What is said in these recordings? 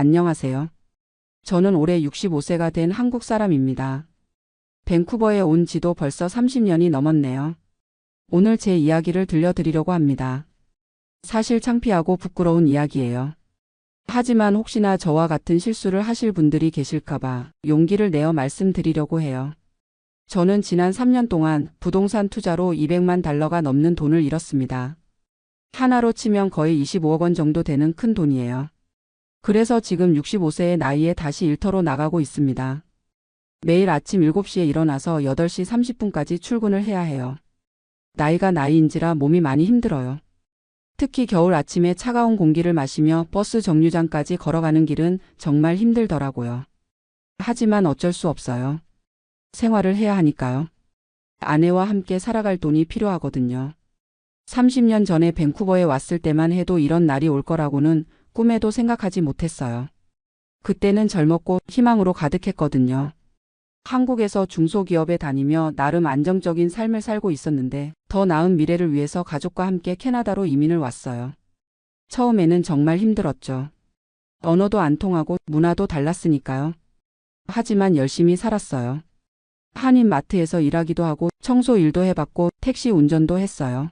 안녕하세요. 저는 올해 65세가 된 한국 사람입니다. 밴쿠버에 온 지도 벌써 30년이 넘었네요. 오늘 제 이야기를 들려드리려고 합니다. 사실 창피하고 부끄러운 이야기예요. 하지만 혹시나 저와 같은 실수를 하실 분들이 계실까봐 용기를 내어 말씀드리려고 해요. 저는 지난 3년 동안 부동산 투자로 200만 달러가 넘는 돈을 잃었습니다. 하나로 치면 거의 25억 원 정도 되는 큰 돈이에요. 그래서 지금 65세의 나이에 다시 일터로 나가고 있습니다. 매일 아침 7시에 일어나서 8시 30분까지 출근을 해야 해요. 나이가 나이인지라 몸이 많이 힘들어요. 특히 겨울 아침에 차가운 공기를 마시며 버스 정류장까지 걸어가는 길은 정말 힘들더라고요. 하지만 어쩔 수 없어요. 생활을 해야 하니까요. 아내와 함께 살아갈 돈이 필요하거든요. 30년 전에 밴쿠버에 왔을 때만 해도 이런 날이 올 거라고는 꿈에도 생각하지 못했어요. 그때는 젊었고 희망으로 가득했거든요. 한국에서 중소기업에 다니며 나름 안정적인 삶을 살고 있었는데 더 나은 미래를 위해서 가족과 함께 캐나다로 이민을 왔어요. 처음에는 정말 힘들었죠. 언어도 안 통하고 문화도 달랐으니까요. 하지만 열심히 살았어요. 한인 마트에서 일하기도 하고 청소 일도 해봤고 택시 운전도 했어요.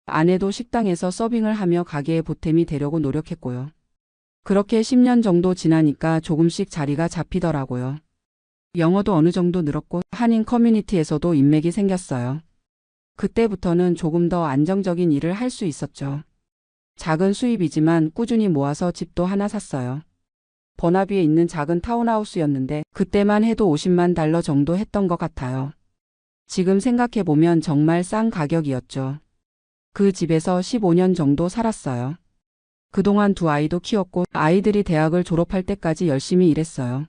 아내도 식당에서 서빙을 하며 가게에 보탬이 되려고 노력했고요. 그렇게 10년 정도 지나니까 조금씩 자리가 잡히더라고요. 영어도 어느 정도 늘었고 한인 커뮤니티에서도 인맥이 생겼어요. 그때부터는 조금 더 안정적인 일을 할 수 있었죠. 작은 수입이지만 꾸준히 모아서 집도 하나 샀어요. 버나비에 있는 작은 타운하우스였는데 그때만 해도 50만 달러 정도 했던 것 같아요. 지금 생각해보면 정말 싼 가격이었죠. 그 집에서 15년 정도 살았어요. 그동안 두 아이도 키웠고 아이들이 대학을 졸업할 때까지 열심히 일했어요.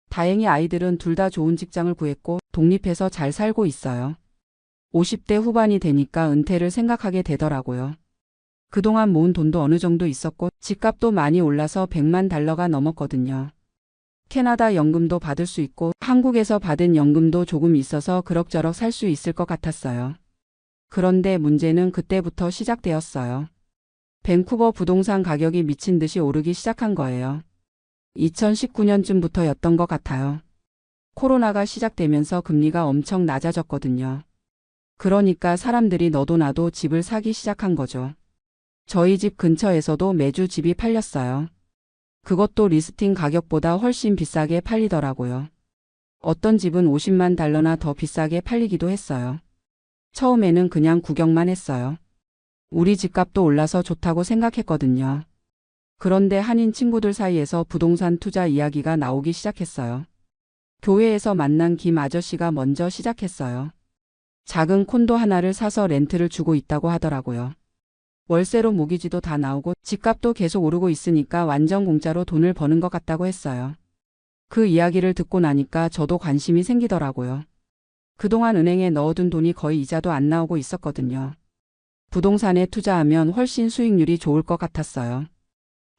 다행히 아이들은 둘 다 좋은 직장을 구했고 독립해서 잘 살고 있어요. 50대 후반이 되니까 은퇴를 생각하게 되더라고요. 그동안 모은 돈도 어느 정도 있었고 집값도 많이 올라서 100만 달러가 넘었거든요. 캐나다 연금도 받을 수 있고 한국에서 받은 연금도 조금 있어서 그럭저럭 살 수 있을 것 같았어요. 그런데 문제는 그때부터 시작되었어요. 밴쿠버 부동산 가격이 미친 듯이 오르기 시작한 거예요. 2019년쯤부터였던 것 같아요. 코로나가 시작되면서 금리가 엄청 낮아졌거든요. 그러니까 사람들이 너도 나도 집을 사기 시작한 거죠. 저희 집 근처에서도 매주 집이 팔렸어요. 그것도 리스팅 가격보다 훨씬 비싸게 팔리더라고요. 어떤 집은 50만 달러나 더 비싸게 팔리기도 했어요. 처음에는 그냥 구경만 했어요. 우리 집값도 올라서 좋다고 생각했거든요. 그런데 한인 친구들 사이에서 부동산 투자 이야기가 나오기 시작했어요. 교회에서 만난 김 아저씨가 먼저 시작했어요. 작은 콘도 하나를 사서 렌트를 주고 있다고 하더라고요. 월세로 모기지도 다 나오고 집값도 계속 오르고 있으니까 완전 공짜로 돈을 버는 것 같다고 했어요. 그 이야기를 듣고 나니까 저도 관심이 생기더라고요. 그동안 은행에 넣어둔 돈이 거의 이자도 안 나오고 있었거든요. 부동산에 투자하면 훨씬 수익률이 좋을 것 같았어요.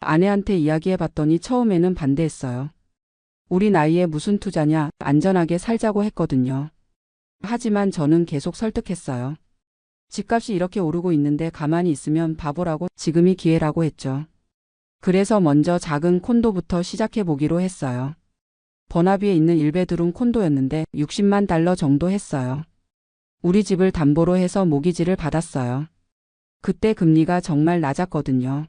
아내한테 이야기해봤더니 처음에는 반대했어요. 우리 나이에 무슨 투자냐, 안전하게 살자고 했거든요. 하지만 저는 계속 설득했어요. 집값이 이렇게 오르고 있는데 가만히 있으면 바보라고 지금이 기회라고 했죠. 그래서 먼저 작은 콘도부터 시작해보기로 했어요. 버나비에 있는 1베드룸 콘도였는데 60만 달러 정도 했어요. 우리 집을 담보로 해서 모기지를 받았어요. 그때 금리가 정말 낮았거든요.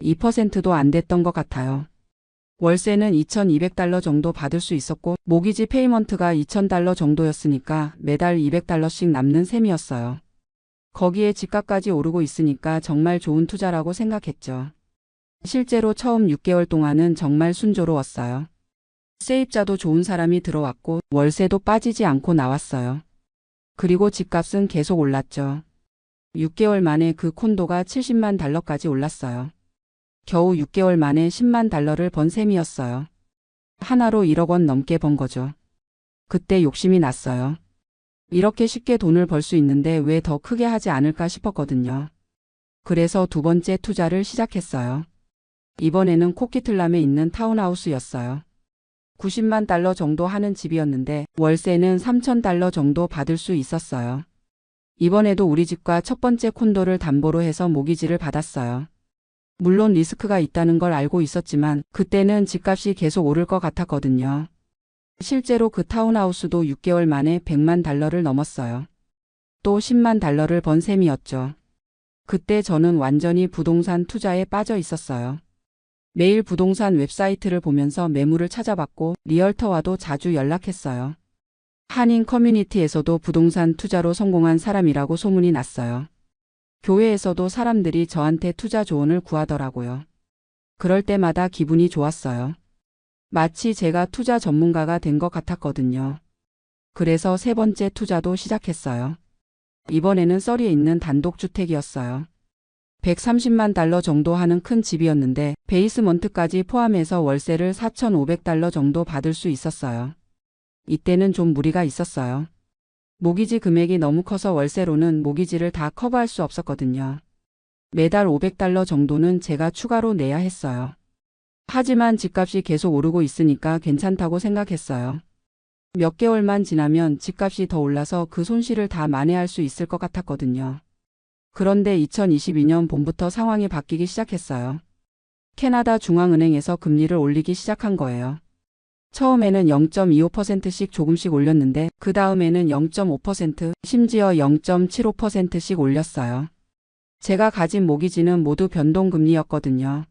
2%도 안 됐던 것 같아요. 월세는 2,200달러 정도 받을 수 있었고 모기지 페이먼트가 2,000달러 정도였으니까 매달 200달러씩 남는 셈이었어요. 거기에 집값까지 오르고 있으니까 정말 좋은 투자라고 생각했죠. 실제로 처음 6개월 동안은 정말 순조로웠어요. 세입자도 좋은 사람이 들어왔고 월세도 빠지지 않고 나왔어요. 그리고 집값은 계속 올랐죠. 6개월 만에 그 콘도가 70만 달러까지 올랐어요. 겨우 6개월 만에 10만 달러를 번 셈이었어요. 하나로 1억 원 넘게 번 거죠. 그때 욕심이 났어요. 이렇게 쉽게 돈을 벌 수 있는데 왜 더 크게 하지 않을까 싶었거든요. 그래서 두 번째 투자를 시작했어요. 이번에는 코키틀람에 있는 타운하우스였어요. 90만 달러 정도 하는 집이었는데 월세는 3천 달러 정도 받을 수 있었어요. 이번에도 우리 집과 첫 번째 콘도를 담보로 해서 모기지를 받았어요. 물론 리스크가 있다는 걸 알고 있었지만 그때는 집값이 계속 오를 것 같았거든요. 실제로 그 타운하우스도 6개월 만에 100만 달러를 넘었어요. 또 10만 달러를 번 셈이었죠. 그때 저는 완전히 부동산 투자에 빠져 있었어요. 매일 부동산 웹사이트를 보면서 매물을 찾아봤고 리얼터와도 자주 연락했어요. 한인 커뮤니티에서도 부동산 투자로 성공한 사람이라고 소문이 났어요. 교회에서도 사람들이 저한테 투자 조언을 구하더라고요. 그럴 때마다 기분이 좋았어요. 마치 제가 투자 전문가가 된 것 같았거든요. 그래서 세 번째 투자도 시작했어요. 이번에는 서리에 있는 단독주택이었어요. 130만 달러 정도 하는 큰 집이었는데 베이스먼트까지 포함해서 월세를 4,500달러 정도 받을 수 있었어요. 이때는 좀 무리가 있었어요. 모기지 금액이 너무 커서 월세로는 모기지를 다 커버할 수 없었거든요. 매달 500달러 정도는 제가 추가로 내야 했어요. 하지만 집값이 계속 오르고 있으니까 괜찮다고 생각했어요. 몇 개월만 지나면 집값이 더 올라서 그 손실을 다 만회할 수 있을 것 같았거든요. 그런데 2022년 봄부터 상황이 바뀌기 시작했어요. 캐나다 중앙은행에서 금리를 올리기 시작한 거예요. 처음에는 0.25%씩 조금씩 올렸는데 그 다음에는 0.5%, 심지어 0.75%씩 올렸어요. 제가 가진 모기지는 모두 변동금리였거든요.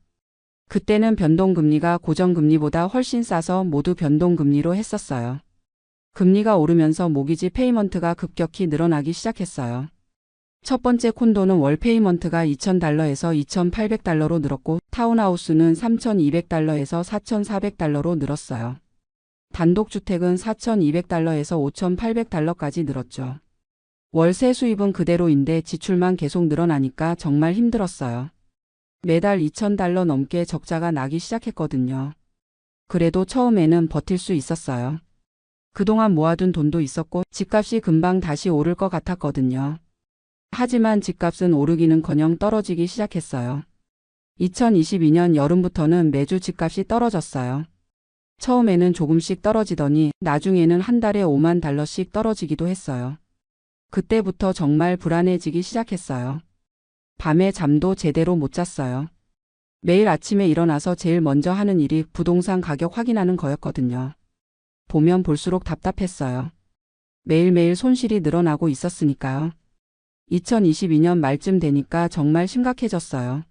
그때는 변동금리가 고정금리보다 훨씬 싸서 모두 변동금리로 했었어요. 금리가 오르면서 모기지 페이먼트가 급격히 늘어나기 시작했어요. 첫 번째 콘도는 월 페이먼트가 2,000달러에서 2,800달러로 늘었고 타운하우스는 3,200달러에서 4,400달러로 늘었어요. 단독주택은 4,200달러에서 5,800달러까지 늘었죠. 월세 수입은 그대로인데 지출만 계속 늘어나니까 정말 힘들었어요. 매달 2,000달러 넘게 적자가 나기 시작했거든요. 그래도 처음에는 버틸 수 있었어요. 그동안 모아둔 돈도 있었고 집값이 금방 다시 오를 것 같았거든요. 하지만 집값은 오르기는커녕 떨어지기 시작했어요. 2022년 여름부터는 매주 집값이 떨어졌어요. 처음에는 조금씩 떨어지더니 나중에는 한 달에 5만 달러씩 떨어지기도 했어요. 그때부터 정말 불안해지기 시작했어요. 밤에 잠도 제대로 못 잤어요. 매일 아침에 일어나서 제일 먼저 하는 일이 부동산 가격 확인하는 거였거든요. 보면 볼수록 답답했어요. 매일매일 손실이 늘어나고 있었으니까요. 2022년 말쯤 되니까 정말 심각해졌어요.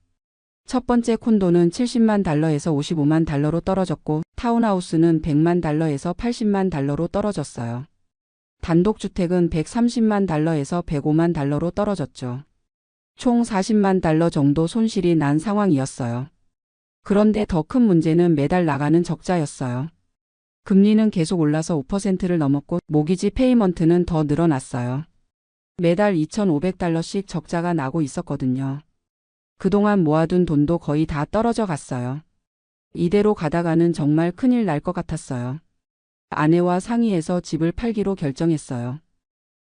첫 번째 콘도는 70만 달러에서 55만 달러로 떨어졌고 타운하우스는 100만 달러에서 80만 달러로 떨어졌어요. 단독주택은 130만 달러에서 105만 달러로 떨어졌죠. 총 40만 달러 정도 손실이 난 상황이었어요. 그런데 더 큰 문제는 매달 나가는 적자였어요. 금리는 계속 올라서 5%를 넘었고 모기지 페이먼트는 더 늘어났어요. 매달 2,500달러씩 적자가 나고 있었거든요. 그동안 모아둔 돈도 거의 다 떨어져 갔어요. 이대로 가다가는 정말 큰일 날 것 같았어요. 아내와 상의해서 집을 팔기로 결정했어요.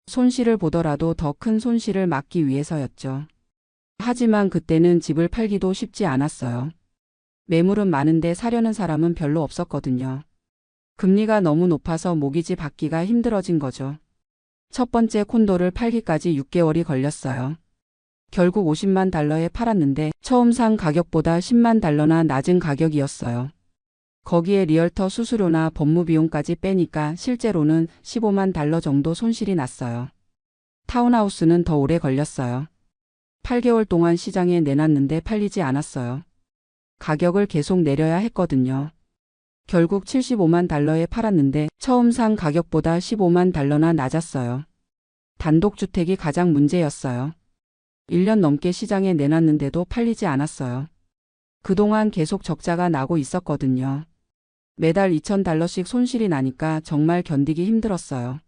손실을 보더라도 더 큰 손실을 막기 위해서였죠. 하지만 그때는 집을 팔기도 쉽지 않았어요. 매물은 많은데 사려는 사람은 별로 없었거든요. 금리가 너무 높아서 모기지 받기가 힘들어진 거죠. 첫 번째 콘도를 팔기까지 6개월이 걸렸어요. 결국 50만 달러에 팔았는데 처음 산 가격보다 10만 달러나 낮은 가격이었어요. 거기에 리얼터 수수료나 법무비용까지 빼니까 실제로는 15만 달러 정도 손실이 났어요. 타운하우스는 더 오래 걸렸어요. 8개월 동안 시장에 내놨는데 팔리지 않았어요. 가격을 계속 내려야 했거든요. 결국 75만 달러에 팔았는데 처음 산 가격보다 15만 달러나 낮았어요. 단독주택이 가장 문제였어요. 1년 넘게 시장에 내놨는데도 팔리지 않았어요. 그동안 계속 적자가 나고 있었거든요. 매달 2,000달러씩 손실이 나니까 정말 견디기 힘들었어요.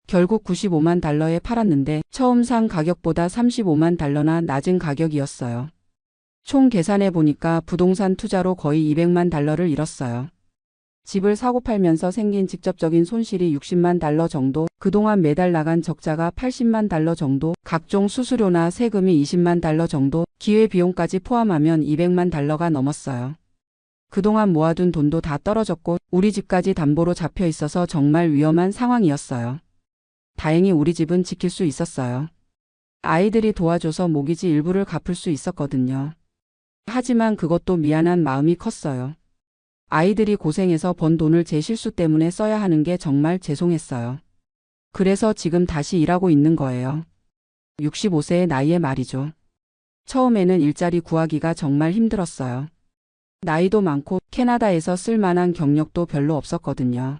결국 95만 달러에 팔았는데 처음 산 가격보다 35만 달러나 낮은 가격이었어요. 총 계산해 보니까 부동산 투자로 거의 200만 달러를 잃었어요. 집을 사고 팔면서 생긴 직접적인 손실이 60만 달러 정도, 그동안 매달 나간 적자가 80만 달러 정도, 각종 수수료나 세금이 20만 달러 정도, 기회비용까지 포함하면 200만 달러가 넘었어요. 그동안 모아둔 돈도 다 떨어졌고 우리 집까지 담보로 잡혀 있어서 정말 위험한 상황이었어요. 다행히 우리 집은 지킬 수 있었어요. 아이들이 도와줘서 모기지 일부를 갚을 수 있었거든요. 하지만 그것도 미안한 마음이 컸어요. 아이들이 고생해서 번 돈을 제 실수 때문에 써야 하는 게 정말 죄송했어요. 그래서 지금 다시 일하고 있는 거예요. 65세의 나이에 말이죠. 처음에는 일자리 구하기가 정말 힘들었어요. 나이도 많고 캐나다에서 쓸만한 경력도 별로 없었거든요.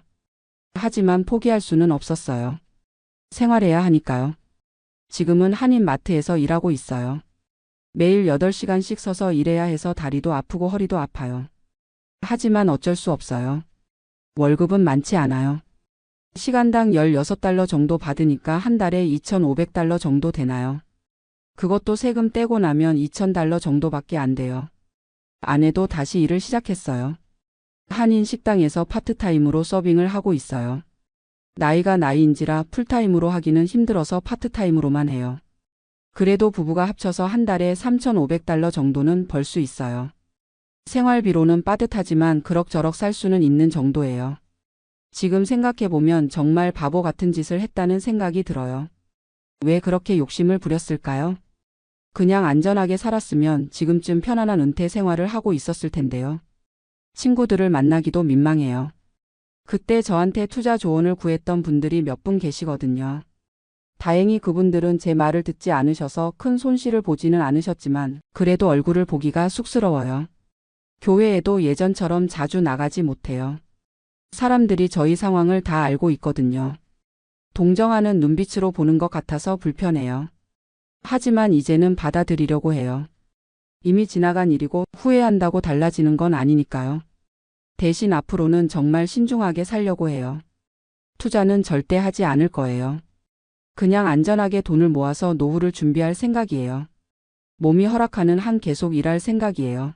하지만 포기할 수는 없었어요. 생활해야 하니까요. 지금은 한인마트에서 일하고 있어요. 매일 8시간씩 서서 일해야 해서 다리도 아프고 허리도 아파요. 하지만 어쩔 수 없어요. 월급은 많지 않아요. 시간당 16달러 정도 받으니까 한 달에 2,500달러 정도 되나요? 그것도 세금 떼고 나면 2,000달러 정도밖에 안 돼요. 아내도 다시 일을 시작했어요. 한인 식당에서 파트타임으로 서빙을 하고 있어요. 나이가 나이인지라 풀타임으로 하기는 힘들어서 파트타임으로만 해요. 그래도 부부가 합쳐서 한 달에 3,500달러 정도는 벌 수 있어요. 생활비로는 빠듯하지만 그럭저럭 살 수는 있는 정도예요. 지금 생각해보면 정말 바보 같은 짓을 했다는 생각이 들어요. 왜 그렇게 욕심을 부렸을까요? 그냥 안전하게 살았으면 지금쯤 편안한 은퇴 생활을 하고 있었을 텐데요. 친구들을 만나기도 민망해요. 그때 저한테 투자 조언을 구했던 분들이 몇 분 계시거든요. 다행히 그분들은 제 말을 듣지 않으셔서 큰 손실을 보지는 않으셨지만 그래도 얼굴을 보기가 쑥스러워요. 교회에도 예전처럼 자주 나가지 못해요. 사람들이 저희 상황을 다 알고 있거든요. 동정하는 눈빛으로 보는 것 같아서 불편해요. 하지만 이제는 받아들이려고 해요. 이미 지나간 일이고 후회한다고 달라지는 건 아니니까요. 대신 앞으로는 정말 신중하게 살려고 해요. 투자는 절대 하지 않을 거예요. 그냥 안전하게 돈을 모아서 노후를 준비할 생각이에요. 몸이 허락하는 한 계속 일할 생각이에요.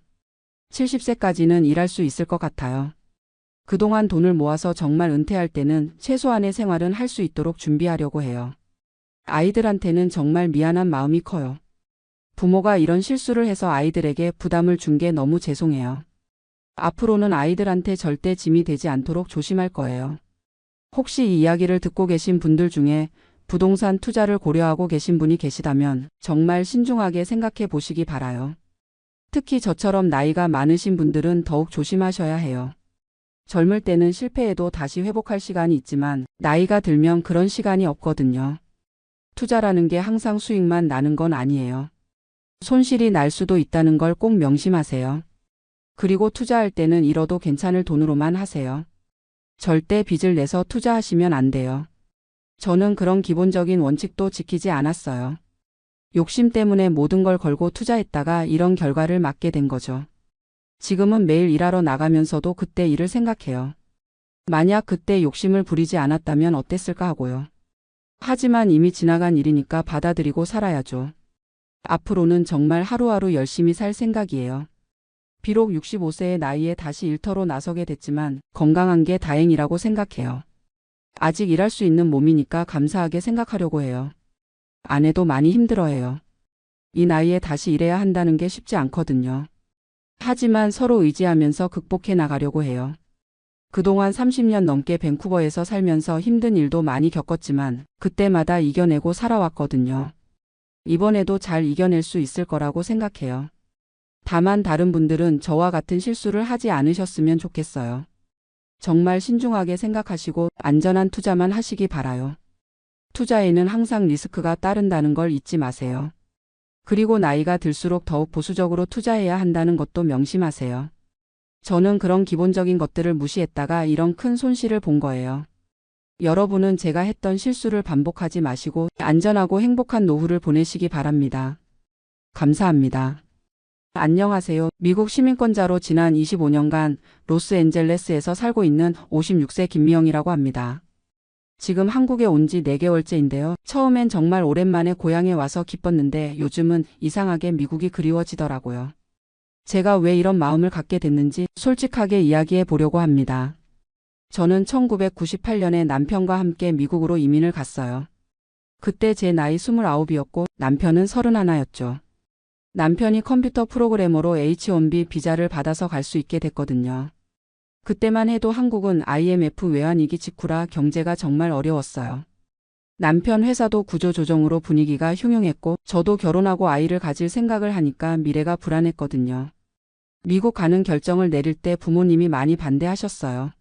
70세까지는 일할 수 있을 것 같아요. 그동안 돈을 모아서 정말 은퇴할 때는 최소한의 생활은 할 수 있도록 준비하려고 해요. 아이들한테는 정말 미안한 마음이 커요. 부모가 이런 실수를 해서 아이들에게 부담을 준 게 너무 죄송해요. 앞으로는 아이들한테 절대 짐이 되지 않도록 조심할 거예요. 혹시 이 이야기를 듣고 계신 분들 중에 부동산 투자를 고려하고 계신 분이 계시다면 정말 신중하게 생각해 보시기 바라요. 특히 저처럼 나이가 많으신 분들은 더욱 조심하셔야 해요. 젊을 때는 실패해도 다시 회복할 시간이 있지만 나이가 들면 그런 시간이 없거든요. 투자라는 게 항상 수익만 나는 건 아니에요. 손실이 날 수도 있다는 걸 꼭 명심하세요. 그리고 투자할 때는 잃어도 괜찮을 돈으로만 하세요. 절대 빚을 내서 투자하시면 안 돼요. 저는 그런 기본적인 원칙도 지키지 않았어요. 욕심 때문에 모든 걸 걸고 투자했다가 이런 결과를 맞게 된 거죠. 지금은 매일 일하러 나가면서도 그때 일을 생각해요. 만약 그때 욕심을 부리지 않았다면 어땠을까 하고요. 하지만 이미 지나간 일이니까 받아들이고 살아야죠. 앞으로는 정말 하루하루 열심히 살 생각이에요. 비록 65세의 나이에 다시 일터로 나서게 됐지만 건강한 게 다행이라고 생각해요. 아직 일할 수 있는 몸이니까 감사하게 생각하려고 해요. 아내도 많이 힘들어해요. 이 나이에 다시 일해야 한다는 게 쉽지 않거든요. 하지만 서로 의지하면서 극복해 나가려고 해요. 그동안 30년 넘게 밴쿠버에서 살면서 힘든 일도 많이 겪었지만 그때마다 이겨내고 살아왔거든요. 이번에도 잘 이겨낼 수 있을 거라고 생각해요. 다만 다른 분들은 저와 같은 실수를 하지 않으셨으면 좋겠어요. 정말 신중하게 생각하시고 안전한 투자만 하시기 바라요. 투자에는 항상 리스크가 따른다는 걸 잊지 마세요. 그리고 나이가 들수록 더욱 보수적으로 투자해야 한다는 것도 명심하세요. 저는 그런 기본적인 것들을 무시했다가 이런 큰 손실을 본 거예요. 여러분은 제가 했던 실수를 반복하지 마시고 안전하고 행복한 노후를 보내시기 바랍니다. 감사합니다. 안녕하세요. 미국 시민권자로 지난 25년간 로스앤젤레스에서 살고 있는 56세 김미영이라고 합니다. 지금 한국에 온 지 4개월째인데요. 처음엔 정말 오랜만에 고향에 와서 기뻤는데 요즘은 이상하게 미국이 그리워지더라고요. 제가 왜 이런 마음을 갖게 됐는지 솔직하게 이야기해 보려고 합니다. 저는 1998년에 남편과 함께 미국으로 이민을 갔어요. 그때 제 나이 29이었고 남편은 31였죠. 남편이 컴퓨터 프로그래머로 H-1B 비자를 받아서 갈 수 있게 됐거든요. 그때만 해도 한국은 IMF 외환위기 직후라 경제가 정말 어려웠어요. 남편 회사도 구조조정으로 분위기가 흉흉했고 저도 결혼하고 아이를 가질 생각을 하니까 미래가 불안했거든요. 미국 가는 결정을 내릴 때 부모님이 많이 반대하셨어요.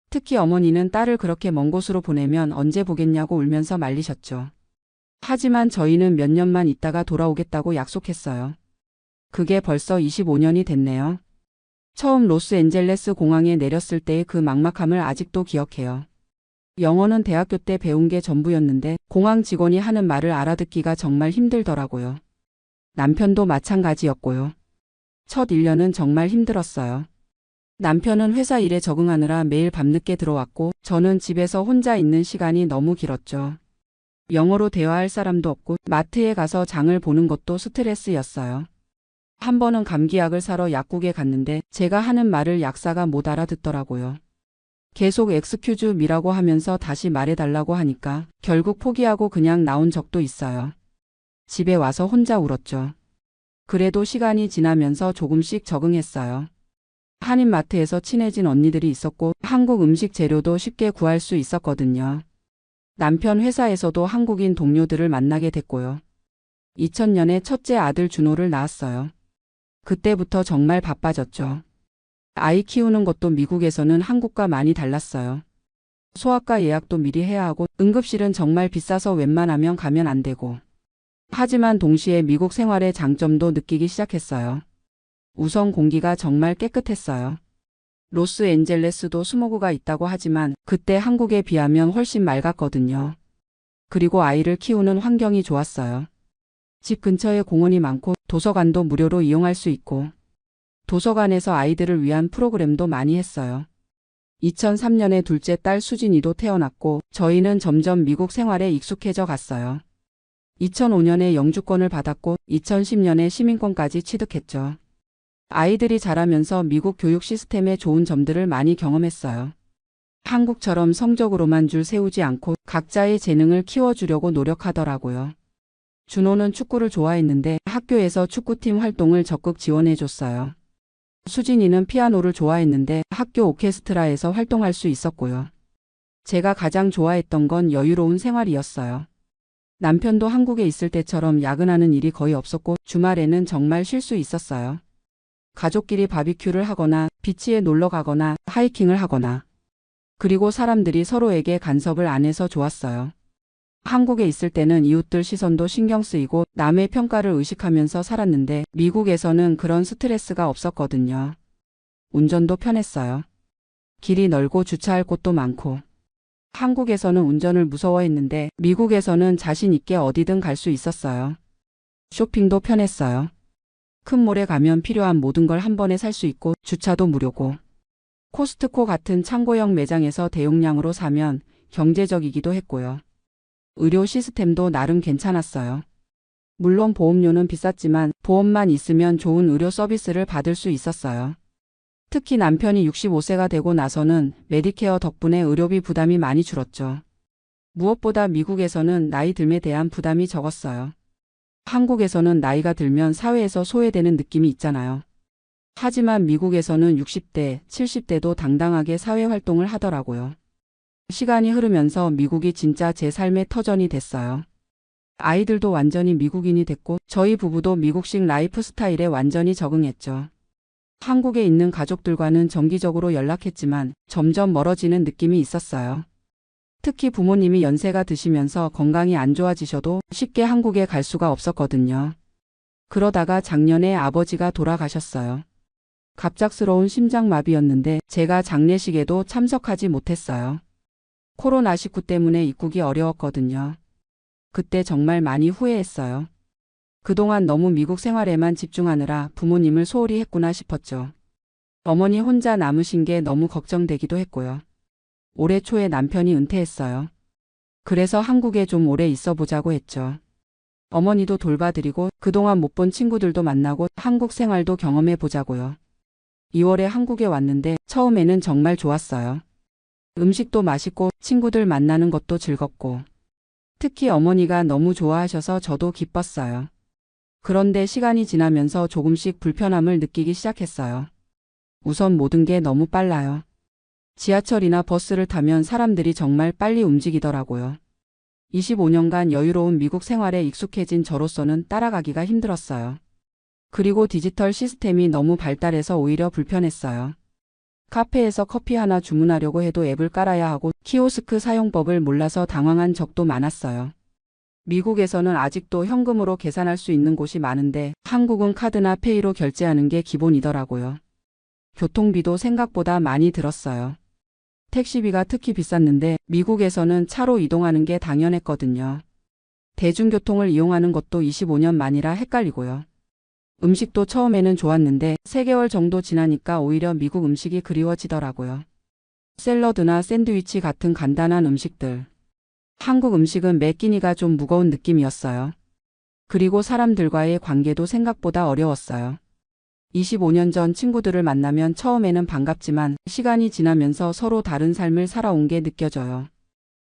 특히 어머니는 딸을 그렇게 먼 곳으로 보내면 언제 보겠냐고 울면서 말리셨죠. 하지만 저희는 몇 년만 있다가 돌아오겠다고 약속했어요. 그게 벌써 25년이 됐네요. 처음 로스앤젤레스 공항에 내렸을 때의 그 막막함을 아직도 기억해요. 영어는 대학교 때 배운 게 전부였는데 공항 직원이 하는 말을 알아듣기가 정말 힘들더라고요. 남편도 마찬가지였고요. 첫 1년은 정말 힘들었어요. 남편은 회사 일에 적응하느라 매일 밤늦게 들어왔고 저는 집에서 혼자 있는 시간이 너무 길었죠. 영어로 대화할 사람도 없고 마트에 가서 장을 보는 것도 스트레스였어요. 한 번은 감기약을 사러 약국에 갔는데 제가 하는 말을 약사가 못 알아듣더라고요. 계속 excuse me라고 하면서 다시 말해달라고 하니까 결국 포기하고 그냥 나온 적도 있어요. 집에 와서 혼자 울었죠. 그래도 시간이 지나면서 조금씩 적응했어요. 한인마트에서 친해진 언니들이 있었고 한국 음식 재료도 쉽게 구할 수 있었거든요. 남편 회사에서도 한국인 동료들을 만나게 됐고요. 2000년에 첫째 아들 준호를 낳았어요. 그때부터 정말 바빠졌죠. 아이 키우는 것도 미국에서는 한국과 많이 달랐어요. 소아과 예약도 미리 해야 하고 응급실은 정말 비싸서 웬만하면 가면 안 되고. 하지만 동시에 미국 생활의 장점도 느끼기 시작했어요. 우선 공기가 정말 깨끗했어요. 로스앤젤레스도 스모그가 있다고 하지만 그때 한국에 비하면 훨씬 맑았거든요. 그리고 아이를 키우는 환경이 좋았어요. 집 근처에 공원이 많고 도서관도 무료로 이용할 수 있고 도서관에서 아이들을 위한 프로그램도 많이 했어요. 2003년에 둘째 딸 수진이도 태어났고 저희는 점점 미국 생활에 익숙해져 갔어요. 2005년에 영주권을 받았고 2010년에 시민권까지 취득했죠. 아이들이 자라면서 미국 교육 시스템의 좋은 점들을 많이 경험했어요. 한국처럼 성적으로만 줄 세우지 않고 각자의 재능을 키워주려고 노력하더라고요. 준호는 축구를 좋아했는데 학교에서 축구팀 활동을 적극 지원해줬어요. 수진이는 피아노를 좋아했는데 학교 오케스트라에서 활동할 수 있었고요. 제가 가장 좋아했던 건 여유로운 생활이었어요. 남편도 한국에 있을 때처럼 야근하는 일이 거의 없었고 주말에는 정말 쉴 수 있었어요. 가족끼리 바비큐를 하거나 비치에 놀러 가거나 하이킹을 하거나 그리고 사람들이 서로에게 간섭을 안 해서 좋았어요. 한국에 있을 때는 이웃들 시선도 신경 쓰이고 남의 평가를 의식하면서 살았는데 미국에서는 그런 스트레스가 없었거든요. 운전도 편했어요. 길이 넓고 주차할 곳도 많고. 한국에서는 운전을 무서워했는데 미국에서는 자신 있게 어디든 갈 수 있었어요. 쇼핑도 편했어요. 큰 몰에 가면 필요한 모든 걸 한 번에 살 수 있고 주차도 무료고. 코스트코 같은 창고형 매장에서 대용량으로 사면 경제적이기도 했고요. 의료 시스템도 나름 괜찮았어요. 물론 보험료는 비쌌지만 보험만 있으면 좋은 의료 서비스를 받을 수 있었어요. 특히 남편이 65세가 되고 나서는 메디케어 덕분에 의료비 부담이 많이 줄었죠. 무엇보다 미국에서는 나이 듦에 대한 부담이 적었어요. 한국에서는 나이가 들면 사회에서 소외되는 느낌이 있잖아요. 하지만 미국에서는 60대, 70대도 당당하게 사회활동을 하더라고요. 시간이 흐르면서 미국이 진짜 제 삶의 터전이 됐어요. 아이들도 완전히 미국인이 됐고 저희 부부도 미국식 라이프 스타일에 완전히 적응했죠. 한국에 있는 가족들과는 정기적으로 연락했지만 점점 멀어지는 느낌이 있었어요. 특히 부모님이 연세가 드시면서 건강이 안 좋아지셔도 쉽게 한국에 갈 수가 없었거든요. 그러다가 작년에 아버지가 돌아가셨어요. 갑작스러운 심장마비였는데 제가 장례식에도 참석하지 못했어요. 코로나19 때문에 입국이 어려웠거든요. 그때 정말 많이 후회했어요. 그동안 너무 미국 생활에만 집중하느라 부모님을 소홀히 했구나 싶었죠. 어머니 혼자 남으신 게 너무 걱정되기도 했고요. 올해 초에 남편이 은퇴했어요. 그래서 한국에 좀 오래 있어 보자고 했죠. 어머니도 돌봐드리고 그동안 못 본 친구들도 만나고 한국 생활도 경험해 보자고요. 2월에 한국에 왔는데 처음에는 정말 좋았어요. 음식도 맛있고 친구들 만나는 것도 즐겁고 특히 어머니가 너무 좋아하셔서 저도 기뻤어요. 그런데 시간이 지나면서 조금씩 불편함을 느끼기 시작했어요. 우선 모든 게 너무 빨라요. 지하철이나 버스를 타면 사람들이 정말 빨리 움직이더라고요. 25년간 여유로운 미국 생활에 익숙해진 저로서는 따라가기가 힘들었어요. 그리고 디지털 시스템이 너무 발달해서 오히려 불편했어요. 카페에서 커피 하나 주문하려고 해도 앱을 깔아야 하고 키오스크 사용법을 몰라서 당황한 적도 많았어요. 미국에서는 아직도 현금으로 계산할 수 있는 곳이 많은데 한국은 카드나 페이로 결제하는 게 기본이더라고요. 교통비도 생각보다 많이 들었어요. 택시비가 특히 비쌌는데 미국에서는 차로 이동하는 게 당연했거든요. 대중교통을 이용하는 것도 25년 만이라 헷갈리고요. 음식도 처음에는 좋았는데 3개월 정도 지나니까 오히려 미국 음식이 그리워지더라고요. 샐러드나 샌드위치 같은 간단한 음식들. 한국 음식은 매 끼니가 좀 무거운 느낌이었어요. 그리고 사람들과의 관계도 생각보다 어려웠어요. 25년 전 친구들을 만나면 처음에는 반갑지만 시간이 지나면서 서로 다른 삶을 살아온 게 느껴져요.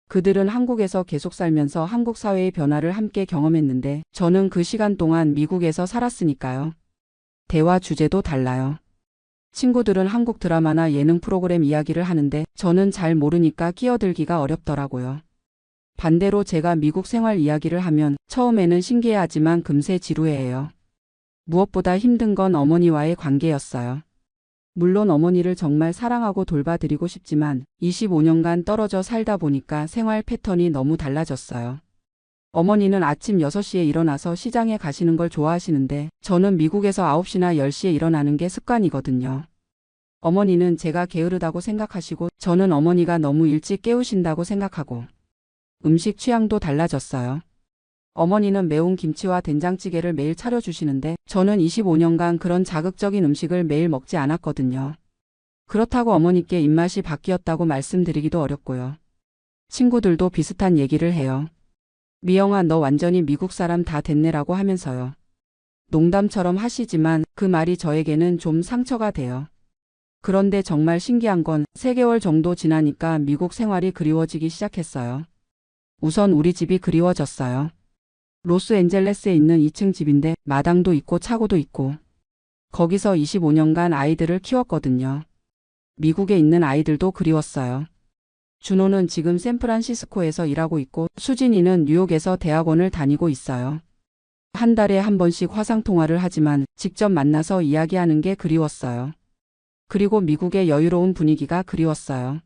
그들은 한국에서 계속 살면서 한국 사회의 변화를 함께 경험했는데 저는 그 시간 동안 미국에서 살았으니까요. 대화 주제도 달라요. 친구들은 한국 드라마나 예능 프로그램 이야기를 하는데 저는 잘 모르니까 끼어들기가 어렵더라고요. 반대로 제가 미국 생활 이야기를 하면 처음에는 신기해하지만 금세 지루해해요. 무엇보다 힘든 건 어머니와의 관계였어요. 물론 어머니를 정말 사랑하고 돌봐드리고 싶지만 25년간 떨어져 살다 보니까 생활 패턴이 너무 달라졌어요. 어머니는 아침 6시에 일어나서 시장에 가시는 걸 좋아하시는데 저는 미국에서 9시나 10시에 일어나는 게 습관이거든요. 어머니는 제가 게으르다고 생각하시고 저는 어머니가 너무 일찍 깨우신다고 생각하고 음식 취향도 달라졌어요. 어머니는 매운 김치와 된장찌개를 매일 차려주시는데 저는 25년간 그런 자극적인 음식을 매일 먹지 않았거든요. 그렇다고 어머니께 입맛이 바뀌었다고 말씀드리기도 어렵고요. 친구들도 비슷한 얘기를 해요. 미영아, 너 완전히 미국 사람 다 됐네라고 하면서요. 농담처럼 하시지만 그 말이 저에게는 좀 상처가 돼요. 그런데 정말 신기한 건 3개월 정도 지나니까 미국 생활이 그리워지기 시작했어요. 우선 우리 집이 그리워졌어요. 로스앤젤레스에 있는 2층 집인데 마당도 있고 차고도 있고 거기서 25년간 아이들을 키웠거든요. 미국에 있는 아이들도 그리웠어요. 준호는 지금 샌프란시스코에서 일하고 있고 수진이는 뉴욕에서 대학원을 다니고 있어요. 한 달에 한 번씩 화상통화를 하지만 직접 만나서 이야기하는 게 그리웠어요. 그리고 미국의 여유로운 분위기가 그리웠어요.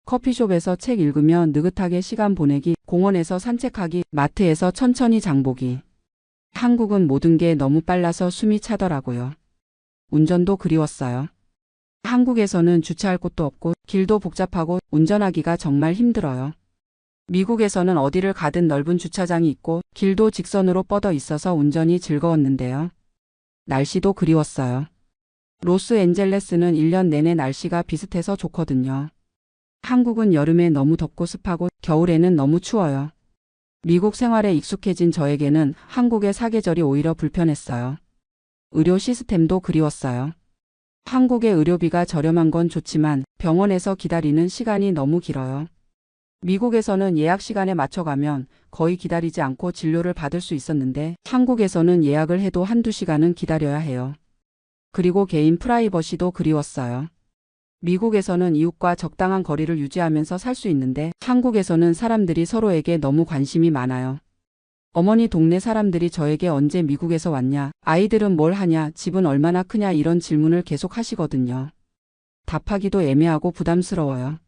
커피숍에서 책 읽으며 느긋하게 시간 보내기, 공원에서 산책하기, 마트에서 천천히 장보기. 한국은 모든 게 너무 빨라서 숨이 차더라고요. 운전도 그리웠어요. 한국에서는 주차할 곳도 없고 길도 복잡하고 운전하기가 정말 힘들어요. 미국에서는 어디를 가든 넓은 주차장이 있고 길도 직선으로 뻗어 있어서 운전이 즐거웠는데요. 날씨도 그리웠어요. 로스앤젤레스는 1년 내내 날씨가 비슷해서 좋거든요. 한국은 여름에 너무 덥고 습하고 겨울에는 너무 추워요. 미국 생활에 익숙해진 저에게는 한국의 사계절이 오히려 불편했어요. 의료 시스템도 그리웠어요. 한국의 의료비가 저렴한 건 좋지만 병원에서 기다리는 시간이 너무 길어요. 미국에서는 예약 시간에 맞춰 가면 거의 기다리지 않고 진료를 받을 수 있었는데 한국에서는 예약을 해도 한두 시간은 기다려야 해요. 그리고 개인 프라이버시도 그리웠어요. 미국에서는 이웃과 적당한 거리를 유지하면서 살 수 있는데 한국에서는 사람들이 서로에게 너무 관심이 많아요. 어머니 동네 사람들이 저에게 언제 미국에서 왔냐, 아이들은 뭘 하냐, 집은 얼마나 크냐 이런 질문을 계속 하시거든요. 답하기도 애매하고 부담스러워요.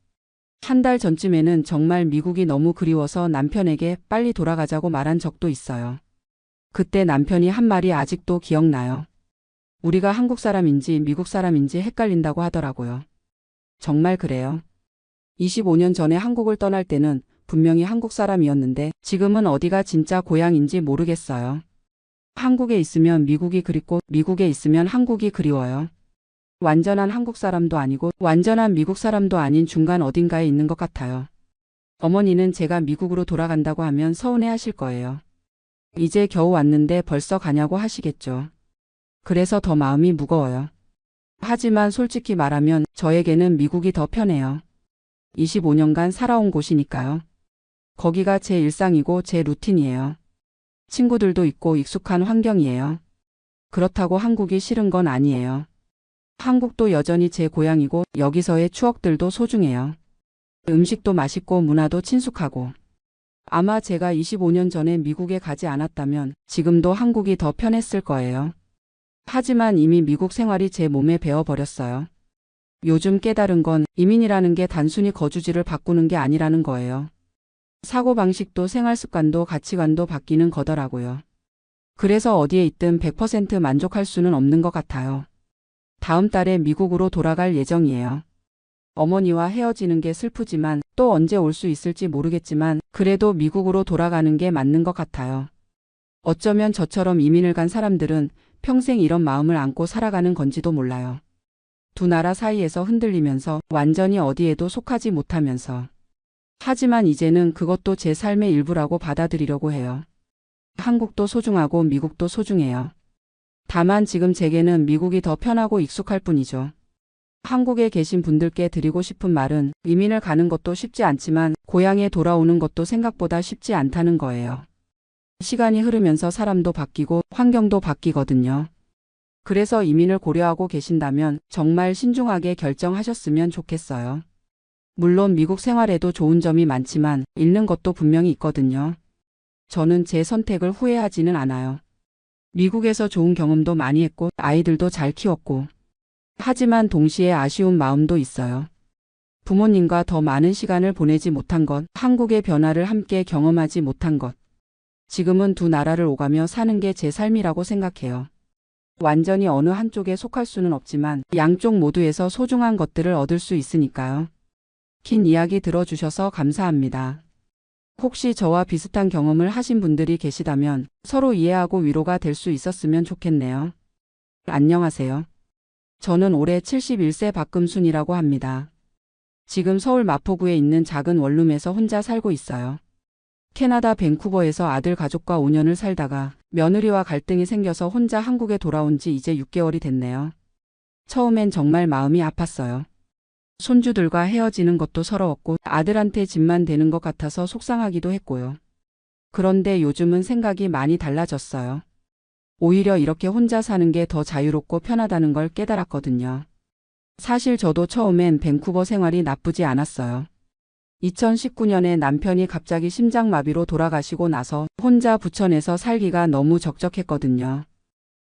한 달 전쯤에는 정말 미국이 너무 그리워서 남편에게 빨리 돌아가자고 말한 적도 있어요. 그때 남편이 한 말이 아직도 기억나요. 우리가 한국 사람인지 미국 사람인지 헷갈린다고 하더라고요. 정말 그래요. 25년 전에 한국을 떠날 때는 분명히 한국 사람이었는데 지금은 어디가 진짜 고향인지 모르겠어요. 한국에 있으면 미국이 그립고 미국에 있으면 한국이 그리워요. 완전한 한국 사람도 아니고 완전한 미국 사람도 아닌 중간 어딘가에 있는 것 같아요. 어머니는 제가 미국으로 돌아간다고 하면 서운해 하실 거예요. 이제 겨우 왔는데 벌써 가냐고 하시겠죠. 그래서 더 마음이 무거워요. 하지만 솔직히 말하면 저에게는 미국이 더 편해요. 25년간 살아온 곳이니까요. 거기가 제 일상이고 제 루틴이에요. 친구들도 있고 익숙한 환경이에요. 그렇다고 한국이 싫은 건 아니에요. 한국도 여전히 제 고향이고 여기서의 추억들도 소중해요. 음식도 맛있고 문화도 친숙하고. 아마 제가 25년 전에 미국에 가지 않았다면 지금도 한국이 더 편했을 거예요. 하지만 이미 미국 생활이 제 몸에 배어버렸어요. 요즘 깨달은 건 이민이라는 게 단순히 거주지를 바꾸는 게 아니라는 거예요. 사고방식도 생활습관도 가치관도 바뀌는 거더라고요. 그래서 어디에 있든 100% 만족할 수는 없는 것 같아요. 다음 달에 미국으로 돌아갈 예정이에요. 어머니와 헤어지는 게 슬프지만 또 언제 올 수 있을지 모르겠지만 그래도 미국으로 돌아가는 게 맞는 것 같아요. 어쩌면 저처럼 이민을 간 사람들은 평생 이런 마음을 안고 살아가는 건지도 몰라요. 두 나라 사이에서 흔들리면서 완전히 어디에도 속하지 못하면서. 하지만 이제는 그것도 제 삶의 일부라고 받아들이려고 해요. 한국도 소중하고 미국도 소중해요. 다만 지금 제게는 미국이 더 편하고 익숙할 뿐이죠. 한국에 계신 분들께 드리고 싶은 말은 이민을 가는 것도 쉽지 않지만 고향에 돌아오는 것도 생각보다 쉽지 않다는 거예요. 시간이 흐르면서 사람도 바뀌고 환경도 바뀌거든요. 그래서 이민을 고려하고 계신다면 정말 신중하게 결정하셨으면 좋겠어요. 물론 미국 생활에도 좋은 점이 많지만 잃는 것도 분명히 있거든요. 저는 제 선택을 후회하지는 않아요. 미국에서 좋은 경험도 많이 했고 아이들도 잘 키웠고. 하지만 동시에 아쉬운 마음도 있어요. 부모님과 더 많은 시간을 보내지 못한 것, 한국의 변화를 함께 경험하지 못한 것. 지금은 두 나라를 오가며 사는 게 제 삶이라고 생각해요. 완전히 어느 한쪽에 속할 수는 없지만 양쪽 모두에서 소중한 것들을 얻을 수 있으니까요. 긴 이야기 들어주셔서 감사합니다. 혹시 저와 비슷한 경험을 하신 분들이 계시다면 서로 이해하고 위로가 될 수 있었으면 좋겠네요. 안녕하세요. 저는 올해 71세 박금순이라고 합니다. 지금 서울 마포구에 있는 작은 원룸에서 혼자 살고 있어요. 캐나다 밴쿠버에서 아들 가족과 5년을 살다가 며느리와 갈등이 생겨서 혼자 한국에 돌아온 지 이제 6개월이 됐네요. 처음엔 정말 마음이 아팠어요. 손주들과 헤어지는 것도 서러웠고 아들한테 짐만 되는 것 같아서 속상하기도 했고요. 그런데 요즘은 생각이 많이 달라졌어요. 오히려 이렇게 혼자 사는 게 더 자유롭고 편하다는 걸 깨달았거든요. 사실 저도 처음엔 밴쿠버 생활이 나쁘지 않았어요. 2019년에 남편이 갑자기 심장마비로 돌아가시고 나서 혼자 부천에서 살기가 너무 적적했거든요.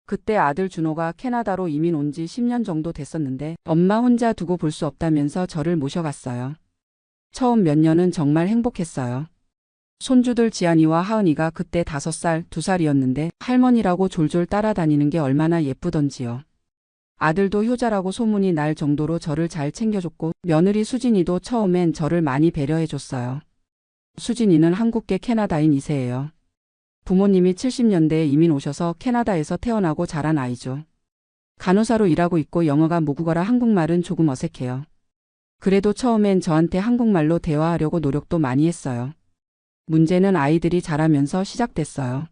그때 아들 준호가 캐나다로 이민 온 지 10년 정도 됐었는데 엄마 혼자 두고 볼 수 없다면서 저를 모셔갔어요. 처음 몇 년은 정말 행복했어요. 손주들 지안이와 하은이가 그때 5살, 2살이었는데 할머니라고 졸졸 따라다니는 게 얼마나 예쁘던지요. 아들도 효자라고 소문이 날 정도로 저를 잘 챙겨줬고 며느리 수진이도 처음엔 저를 많이 배려해줬어요. 수진이는 한국계 캐나다인 2세예요. 부모님이 70년대에 이민 오셔서 캐나다에서 태어나고 자란 아이죠. 간호사로 일하고 있고 영어가 모국어라 한국말은 조금 어색해요. 그래도 처음엔 저한테 한국말로 대화하려고 노력도 많이 했어요. 문제는 아이들이 자라면서 시작됐어요.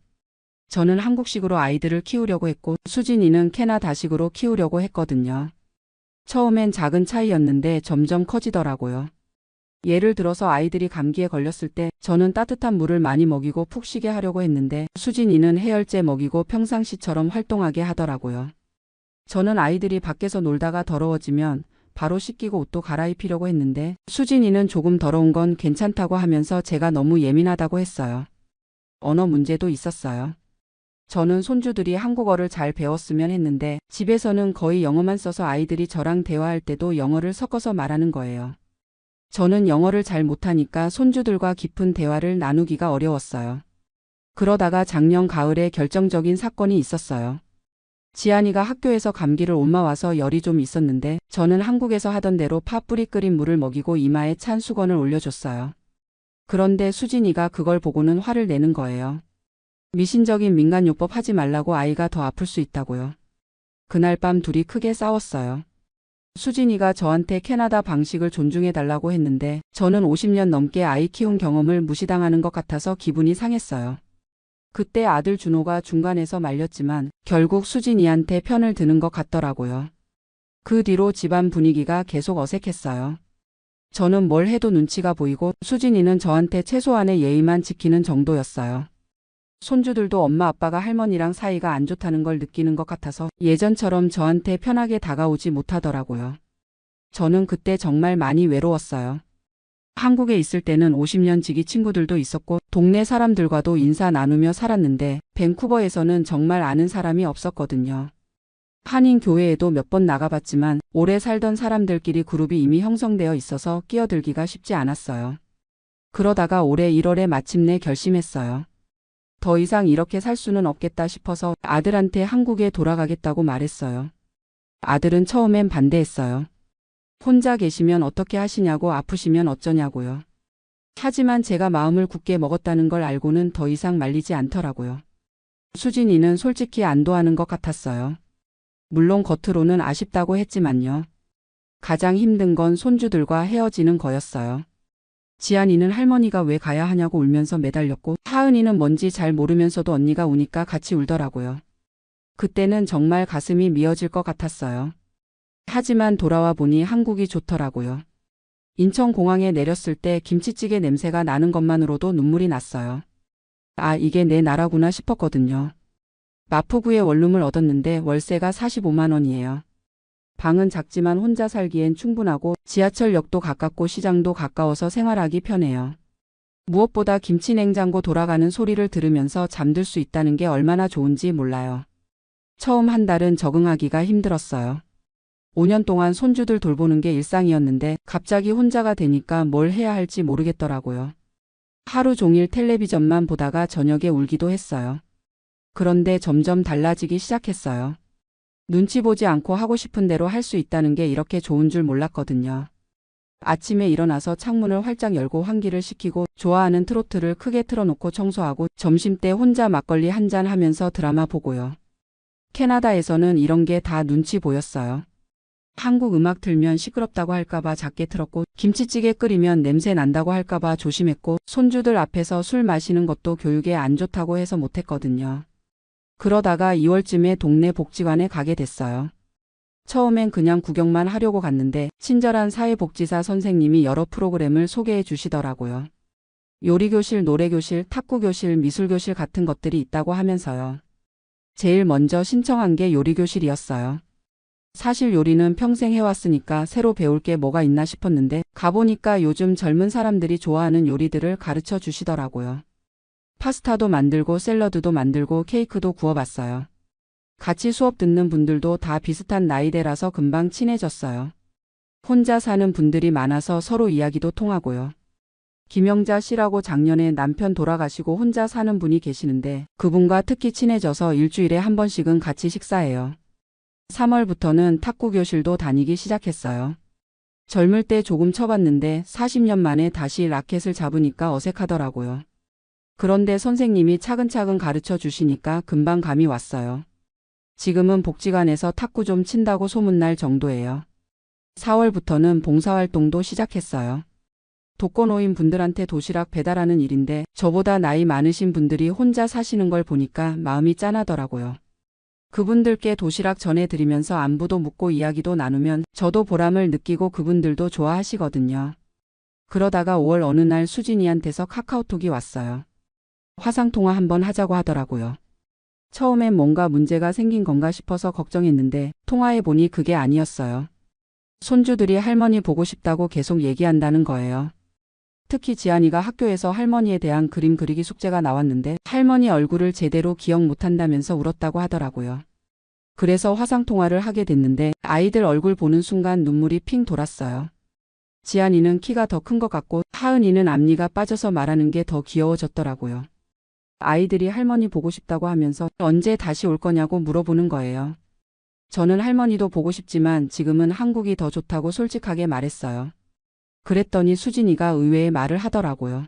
저는 한국식으로 아이들을 키우려고 했고 수진이는 캐나다식으로 키우려고 했거든요. 처음엔 작은 차이였는데 점점 커지더라고요. 예를 들어서 아이들이 감기에 걸렸을 때 저는 따뜻한 물을 많이 먹이고 푹 쉬게 하려고 했는데 수진이는 해열제 먹이고 평상시처럼 활동하게 하더라고요. 저는 아이들이 밖에서 놀다가 더러워지면 바로 씻기고 옷도 갈아입히려고 했는데 수진이는 조금 더러운 건 괜찮다고 하면서 제가 너무 예민하다고 했어요. 언어 문제도 있었어요. 저는 손주들이 한국어를 잘 배웠으면 했는데 집에서는 거의 영어만 써서 아이들이 저랑 대화할 때도 영어를 섞어서 말하는 거예요. 저는 영어를 잘 못하니까 손주들과 깊은 대화를 나누기가 어려웠어요. 그러다가 작년 가을에 결정적인 사건이 있었어요. 지안이가 학교에서 감기를 옮아와서 열이 좀 있었는데 저는 한국에서 하던 대로 파 뿌리 끓인 물을 먹이고 이마에 찬 수건을 올려줬어요. 그런데 수진이가 그걸 보고는 화를 내는 거예요. 미신적인 민간요법 하지 말라고 아이가 더 아플 수 있다고요. 그날 밤 둘이 크게 싸웠어요. 수진이가 저한테 캐나다 방식을 존중해달라고 했는데 저는 50년 넘게 아이 키운 경험을 무시당하는 것 같아서 기분이 상했어요. 그때 아들 준호가 중간에서 말렸지만 결국 수진이한테 편을 드는 것 같더라고요. 그 뒤로 집안 분위기가 계속 어색했어요. 저는 뭘 해도 눈치가 보이고 수진이는 저한테 최소한의 예의만 지키는 정도였어요. 손주들도 엄마 아빠가 할머니랑 사이가 안 좋다는 걸 느끼는 것 같아서 예전처럼 저한테 편하게 다가오지 못하더라고요. 저는 그때 정말 많이 외로웠어요. 한국에 있을 때는 50년 지기 친구들도 있었고 동네 사람들과도 인사 나누며 살았는데 밴쿠버에서는 정말 아는 사람이 없었거든요. 한인 교회에도 몇 번 나가봤지만 오래 살던 사람들끼리 그룹이 이미 형성되어 있어서 끼어들기가 쉽지 않았어요. 그러다가 올해 1월에 마침내 결심했어요. 더 이상 이렇게 살 수는 없겠다 싶어서 아들한테 한국에 돌아가겠다고 말했어요. 아들은 처음엔 반대했어요. 혼자 계시면 어떻게 하시냐고, 아프시면 어쩌냐고요. 하지만 제가 마음을 굳게 먹었다는 걸 알고는 더 이상 말리지 않더라고요. 수진이는 솔직히 안도하는 것 같았어요. 물론 겉으로는 아쉽다고 했지만요. 가장 힘든 건 손주들과 헤어지는 거였어요. 지안이는 할머니가 왜 가야 하냐고 울면서 매달렸고, 하은이는 뭔지 잘 모르면서도 언니가 우니까 같이 울더라고요. 그때는 정말 가슴이 미어질 것 같았어요. 하지만 돌아와 보니 한국이 좋더라고요. 인천공항에 내렸을 때 김치찌개 냄새가 나는 것만으로도 눈물이 났어요. 아, 이게 내 나라구나 싶었거든요. 마포구에 원룸을 얻었는데 월세가 45만 원이에요. 방은 작지만 혼자 살기엔 충분하고 지하철역도 가깝고 시장도 가까워서 생활하기 편해요. 무엇보다 김치냉장고 돌아가는 소리를 들으면서 잠들 수 있다는 게 얼마나 좋은지 몰라요. 처음 한 달은 적응하기가 힘들었어요. 5년 동안 손주들 돌보는 게 일상이었는데 갑자기 혼자가 되니까 뭘 해야 할지 모르겠더라고요. 하루 종일 텔레비전만 보다가 저녁에 울기도 했어요. 그런데 점점 달라지기 시작했어요. 눈치 보지 않고 하고 싶은 대로 할 수 있다는 게 이렇게 좋은 줄 몰랐거든요. 아침에 일어나서 창문을 활짝 열고 환기를 시키고 좋아하는 트로트를 크게 틀어놓고 청소하고 점심때 혼자 막걸리 한잔 하면서 드라마 보고요. 캐나다에서는 이런 게 다 눈치 보였어요. 한국 음악 틀면 시끄럽다고 할까봐 작게 틀었고 김치찌개 끓이면 냄새 난다고 할까봐 조심했고 손주들 앞에서 술 마시는 것도 교육에 안 좋다고 해서 못했거든요. 그러다가 2월쯤에 동네 복지관에 가게 됐어요. 처음엔 그냥 구경만 하려고 갔는데 친절한 사회복지사 선생님이 여러 프로그램을 소개해 주시더라고요. 요리교실, 노래교실, 탁구교실, 미술교실 같은 것들이 있다고 하면서요. 제일 먼저 신청한 게 요리교실이었어요. 사실 요리는 평생 해왔으니까 새로 배울 게 뭐가 있나 싶었는데 가보니까 요즘 젊은 사람들이 좋아하는 요리들을 가르쳐 주시더라고요. 파스타도 만들고 샐러드도 만들고 케이크도 구워봤어요. 같이 수업 듣는 분들도 다 비슷한 나이대라서 금방 친해졌어요. 혼자 사는 분들이 많아서 서로 이야기도 통하고요. 김영자 씨라고 작년에 남편 돌아가시고 혼자 사는 분이 계시는데 그분과 특히 친해져서 일주일에 한 번씩은 같이 식사해요. 3월부터는 탁구 교실도 다니기 시작했어요. 젊을 때 조금 쳐봤는데 40년 만에 다시 라켓을 잡으니까 어색하더라고요. 그런데 선생님이 차근차근 가르쳐 주시니까 금방 감이 왔어요. 지금은 복지관에서 탁구 좀 친다고 소문날 정도예요. 4월부터는 봉사활동도 시작했어요. 독거노인 분들한테 도시락 배달하는 일인데 저보다 나이 많으신 분들이 혼자 사시는 걸 보니까 마음이 짠하더라고요. 그분들께 도시락 전해드리면서 안부도 묻고 이야기도 나누면 저도 보람을 느끼고 그분들도 좋아하시거든요. 그러다가 5월 어느 날 수진이한테서 카카오톡이 왔어요. 화상통화 한번 하자고 하더라고요. 처음엔 뭔가 문제가 생긴 건가 싶어서 걱정했는데 통화해보니 그게 아니었어요. 손주들이 할머니 보고 싶다고 계속 얘기한다는 거예요. 특히 지안이가 학교에서 할머니에 대한 그림 그리기 숙제가 나왔는데 할머니 얼굴을 제대로 기억 못한다면서 울었다고 하더라고요. 그래서 화상통화를 하게 됐는데 아이들 얼굴 보는 순간 눈물이 핑 돌았어요. 지안이는 키가 더 큰 것 같고 하은이는 앞니가 빠져서 말하는 게 더 귀여워졌더라고요. 아이들이 할머니 보고 싶다고 하면서 언제 다시 올 거냐고 물어보는 거예요. 저는 할머니도 보고 싶지만 지금은 한국이 더 좋다고 솔직하게 말했어요. 그랬더니 수진이가 의외의 말을 하더라고요.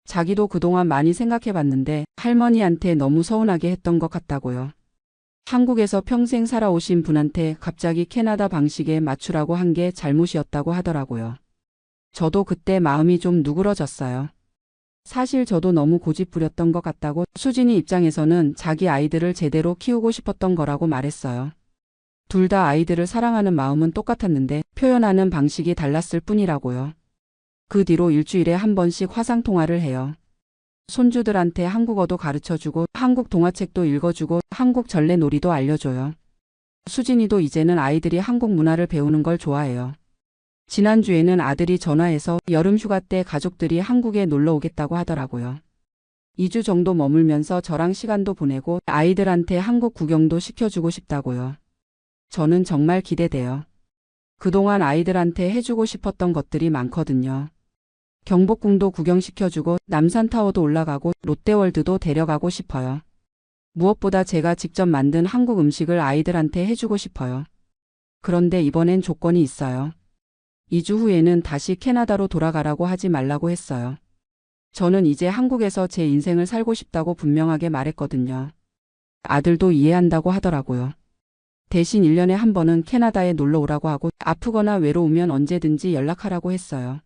자기도 그동안 많이 생각해봤는데 할머니한테 너무 서운하게 했던 것 같다고요. 한국에서 평생 살아오신 분한테 갑자기 캐나다 방식에 맞추라고 한 게 잘못이었다고 하더라고요. 저도 그때 마음이 좀 누그러졌어요. 사실 저도 너무 고집부렸던 것 같다고 수진이 입장에서는 자기 아이들을 제대로 키우고 싶었던 거라고 말했어요. 둘 다 아이들을 사랑하는 마음은 똑같았는데 표현하는 방식이 달랐을 뿐이라고요. 그 뒤로 일주일에 한 번씩 화상통화를 해요. 손주들한테 한국어도 가르쳐주고 한국 동화책도 읽어주고 한국 전래놀이도 알려줘요. 수진이도 이제는 아이들이 한국 문화를 배우는 걸 좋아해요. 지난주에는 아들이 전화해서 여름 휴가 때 가족들이 한국에 놀러 오겠다고 하더라고요. 2주 정도 머물면서 저랑 시간도 보내고 아이들한테 한국 구경도 시켜주고 싶다고요. 저는 정말 기대돼요. 그동안 아이들한테 해주고 싶었던 것들이 많거든요. 경복궁도 구경시켜주고 남산타워도 올라가고 롯데월드도 데려가고 싶어요. 무엇보다 제가 직접 만든 한국 음식을 아이들한테 해주고 싶어요. 그런데 이번엔 조건이 있어요. 2주 후에는 다시 캐나다로 돌아가라고 하지 말라고 했어요. 저는 이제 한국에서 제 인생을 살고 싶다고 분명하게 말했거든요. 아들도 이해한다고 하더라고요. 대신 1년에 한 번은 캐나다에 놀러 오라고 하고 아프거나 외로우면 언제든지 연락하라고 했어요.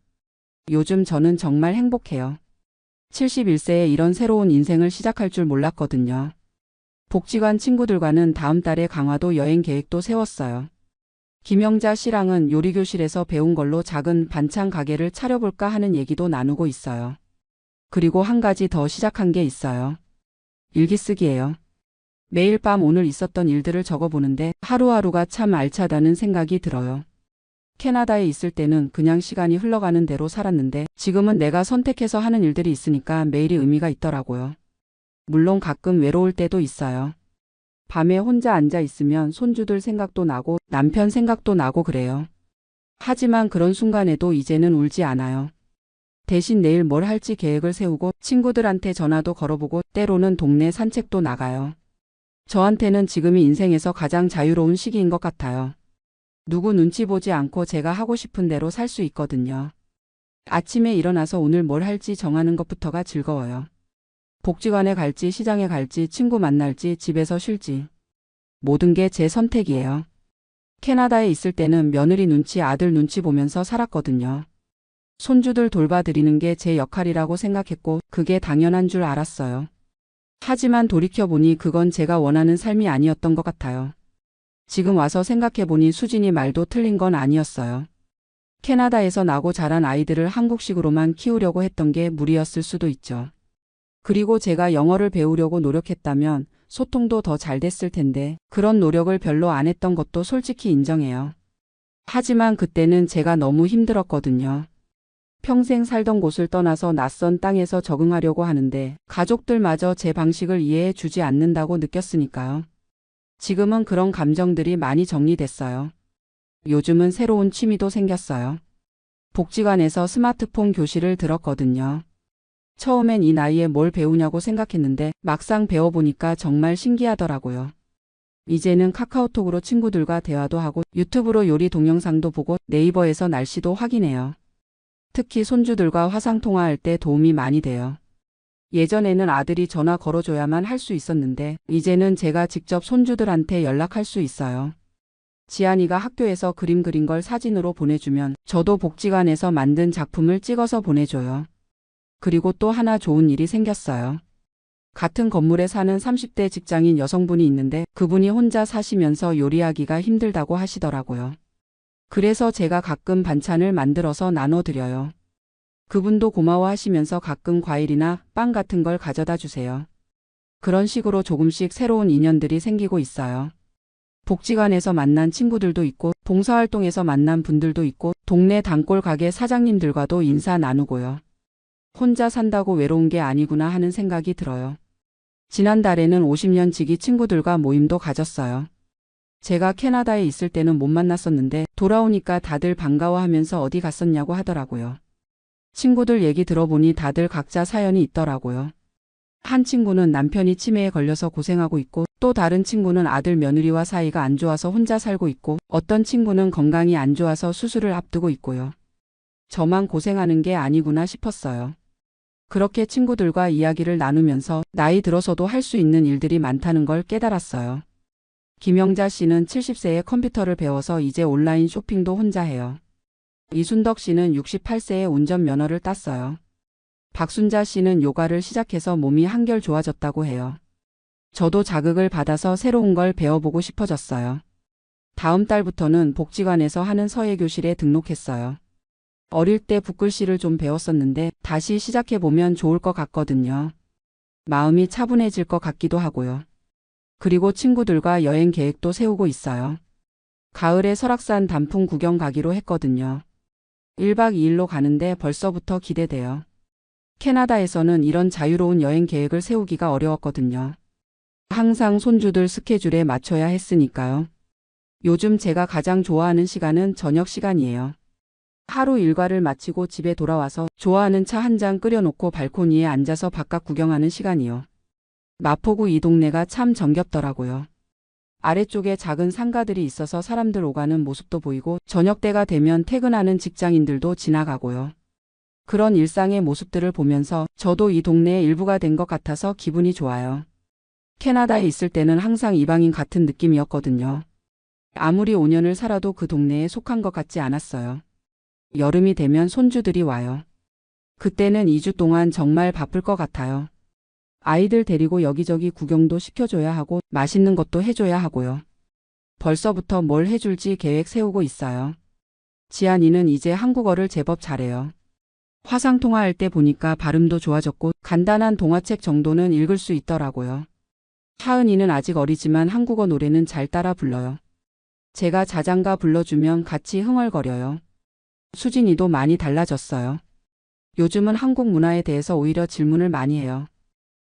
요즘 저는 정말 행복해요. 71세에 이런 새로운 인생을 시작할 줄 몰랐거든요. 복지관 친구들과는 다음 달에 강화도 여행 계획도 세웠어요. 김영자 씨랑은 요리교실에서 배운 걸로 작은 반찬 가게를 차려볼까 하는 얘기도 나누고 있어요. 그리고 한 가지 더 시작한 게 있어요. 일기 쓰기예요. 매일 밤 오늘 있었던 일들을 적어보는데 하루하루가 참 알차다는 생각이 들어요. 캐나다에 있을 때는 그냥 시간이 흘러가는 대로 살았는데 지금은 내가 선택해서 하는 일들이 있으니까 매일이 의미가 있더라고요. 물론 가끔 외로울 때도 있어요. 밤에 혼자 앉아 있으면 손주들 생각도 나고 남편 생각도 나고 그래요. 하지만 그런 순간에도 이제는 울지 않아요. 대신 내일 뭘 할지 계획을 세우고 친구들한테 전화도 걸어보고 때로는 동네 산책도 나가요. 저한테는 지금이 인생에서 가장 자유로운 시기인 것 같아요. 누구 눈치 보지 않고 제가 하고 싶은 대로 살 수 있거든요. 아침에 일어나서 오늘 뭘 할지 정하는 것부터가 즐거워요. 복지관에 갈지 시장에 갈지 친구 만날지 집에서 쉴지. 모든 게 제 선택이에요. 캐나다에 있을 때는 며느리 눈치 아들 눈치 보면서 살았거든요. 손주들 돌봐드리는 게 제 역할이라고 생각했고 그게 당연한 줄 알았어요. 하지만 돌이켜보니 그건 제가 원하는 삶이 아니었던 것 같아요. 지금 와서 생각해보니 수진이 말도 틀린 건 아니었어요. 캐나다에서 나고 자란 아이들을 한국식으로만 키우려고 했던 게 무리였을 수도 있죠. 그리고 제가 영어를 배우려고 노력했다면 소통도 더 잘 됐을 텐데 그런 노력을 별로 안 했던 것도 솔직히 인정해요. 하지만 그때는 제가 너무 힘들었거든요. 평생 살던 곳을 떠나서 낯선 땅에서 적응하려고 하는데 가족들마저 제 방식을 이해해 주지 않는다고 느꼈으니까요. 지금은 그런 감정들이 많이 정리됐어요. 요즘은 새로운 취미도 생겼어요. 복지관에서 스마트폰 교실을 들었거든요. 처음엔 이 나이에 뭘 배우냐고 생각했는데 막상 배워보니까 정말 신기하더라고요. 이제는 카카오톡으로 친구들과 대화도 하고 유튜브로 요리 동영상도 보고 네이버에서 날씨도 확인해요. 특히 손주들과 화상통화할 때 도움이 많이 돼요. 예전에는 아들이 전화 걸어줘야만 할 수 있었는데 이제는 제가 직접 손주들한테 연락할 수 있어요. 지안이가 학교에서 그림 그린 걸 사진으로 보내주면 저도 복지관에서 만든 작품을 찍어서 보내줘요. 그리고 또 하나 좋은 일이 생겼어요. 같은 건물에 사는 30대 직장인 여성분이 있는데 그분이 혼자 사시면서 요리하기가 힘들다고 하시더라고요. 그래서 제가 가끔 반찬을 만들어서 나눠드려요. 그분도 고마워하시면서 가끔 과일이나 빵 같은 걸 가져다 주세요. 그런 식으로 조금씩 새로운 인연들이 생기고 있어요. 복지관에서 만난 친구들도 있고 봉사활동에서 만난 분들도 있고 동네 단골 가게 사장님들과도 인사 나누고요. 혼자 산다고 외로운 게 아니구나 하는 생각이 들어요. 지난달에는 50년 지기 친구들과 모임도 가졌어요. 제가 캐나다에 있을 때는 못 만났었는데 돌아오니까 다들 반가워하면서 어디 갔었냐고 하더라고요. 친구들 얘기 들어보니 다들 각자 사연이 있더라고요. 한 친구는 남편이 치매에 걸려서 고생하고 있고 또 다른 친구는 아들 며느리와 사이가 안 좋아서 혼자 살고 있고 어떤 친구는 건강이 안 좋아서 수술을 앞두고 있고요. 저만 고생하는 게 아니구나 싶었어요. 그렇게 친구들과 이야기를 나누면서 나이 들어서도 할 수 있는 일들이 많다는 걸 깨달았어요. 김영자 씨는 70세에 컴퓨터를 배워서 이제 온라인 쇼핑도 혼자 해요. 이순덕 씨는 68세에 운전면허를 땄어요. 박순자 씨는 요가를 시작해서 몸이 한결 좋아졌다고 해요. 저도 자극을 받아서 새로운 걸 배워보고 싶어졌어요. 다음 달부터는 복지관에서 하는 서예교실에 등록했어요. 어릴 때 붓글씨를 좀 배웠었는데 다시 시작해보면 좋을 것 같거든요. 마음이 차분해질 것 같기도 하고요. 그리고 친구들과 여행 계획도 세우고 있어요. 가을에 설악산 단풍 구경 가기로 했거든요. 1박 2일로 가는데 벌써부터 기대돼요. 캐나다에서는 이런 자유로운 여행 계획을 세우기가 어려웠거든요. 항상 손주들 스케줄에 맞춰야 했으니까요. 요즘 제가 가장 좋아하는 시간은 저녁 시간이에요. 하루 일과를 마치고 집에 돌아와서 좋아하는 차 한 잔 끓여놓고 발코니에 앉아서 바깥 구경하는 시간이요. 마포구 이 동네가 참 정겹더라고요. 아래쪽에 작은 상가들이 있어서 사람들 오가는 모습도 보이고 저녁 때가 되면 퇴근하는 직장인들도 지나가고요. 그런 일상의 모습들을 보면서 저도 이 동네의 일부가 된 것 같아서 기분이 좋아요. 캐나다에 있을 때는 항상 이방인 같은 느낌이었거든요. 아무리 5년을 살아도 그 동네에 속한 것 같지 않았어요. 여름이 되면 손주들이 와요. 그때는 2주 동안 정말 바쁠 것 같아요. 아이들 데리고 여기저기 구경도 시켜줘야 하고 맛있는 것도 해줘야 하고요. 벌써부터 뭘 해줄지 계획 세우고 있어요. 지안이는 이제 한국어를 제법 잘해요. 화상통화할 때 보니까 발음도 좋아졌고 간단한 동화책 정도는 읽을 수 있더라고요. 하은이는 아직 어리지만 한국어 노래는 잘 따라 불러요. 제가 자장가 불러주면 같이 흥얼거려요. 수진이도 많이 달라졌어요. 요즘은 한국 문화에 대해서 오히려 질문을 많이 해요.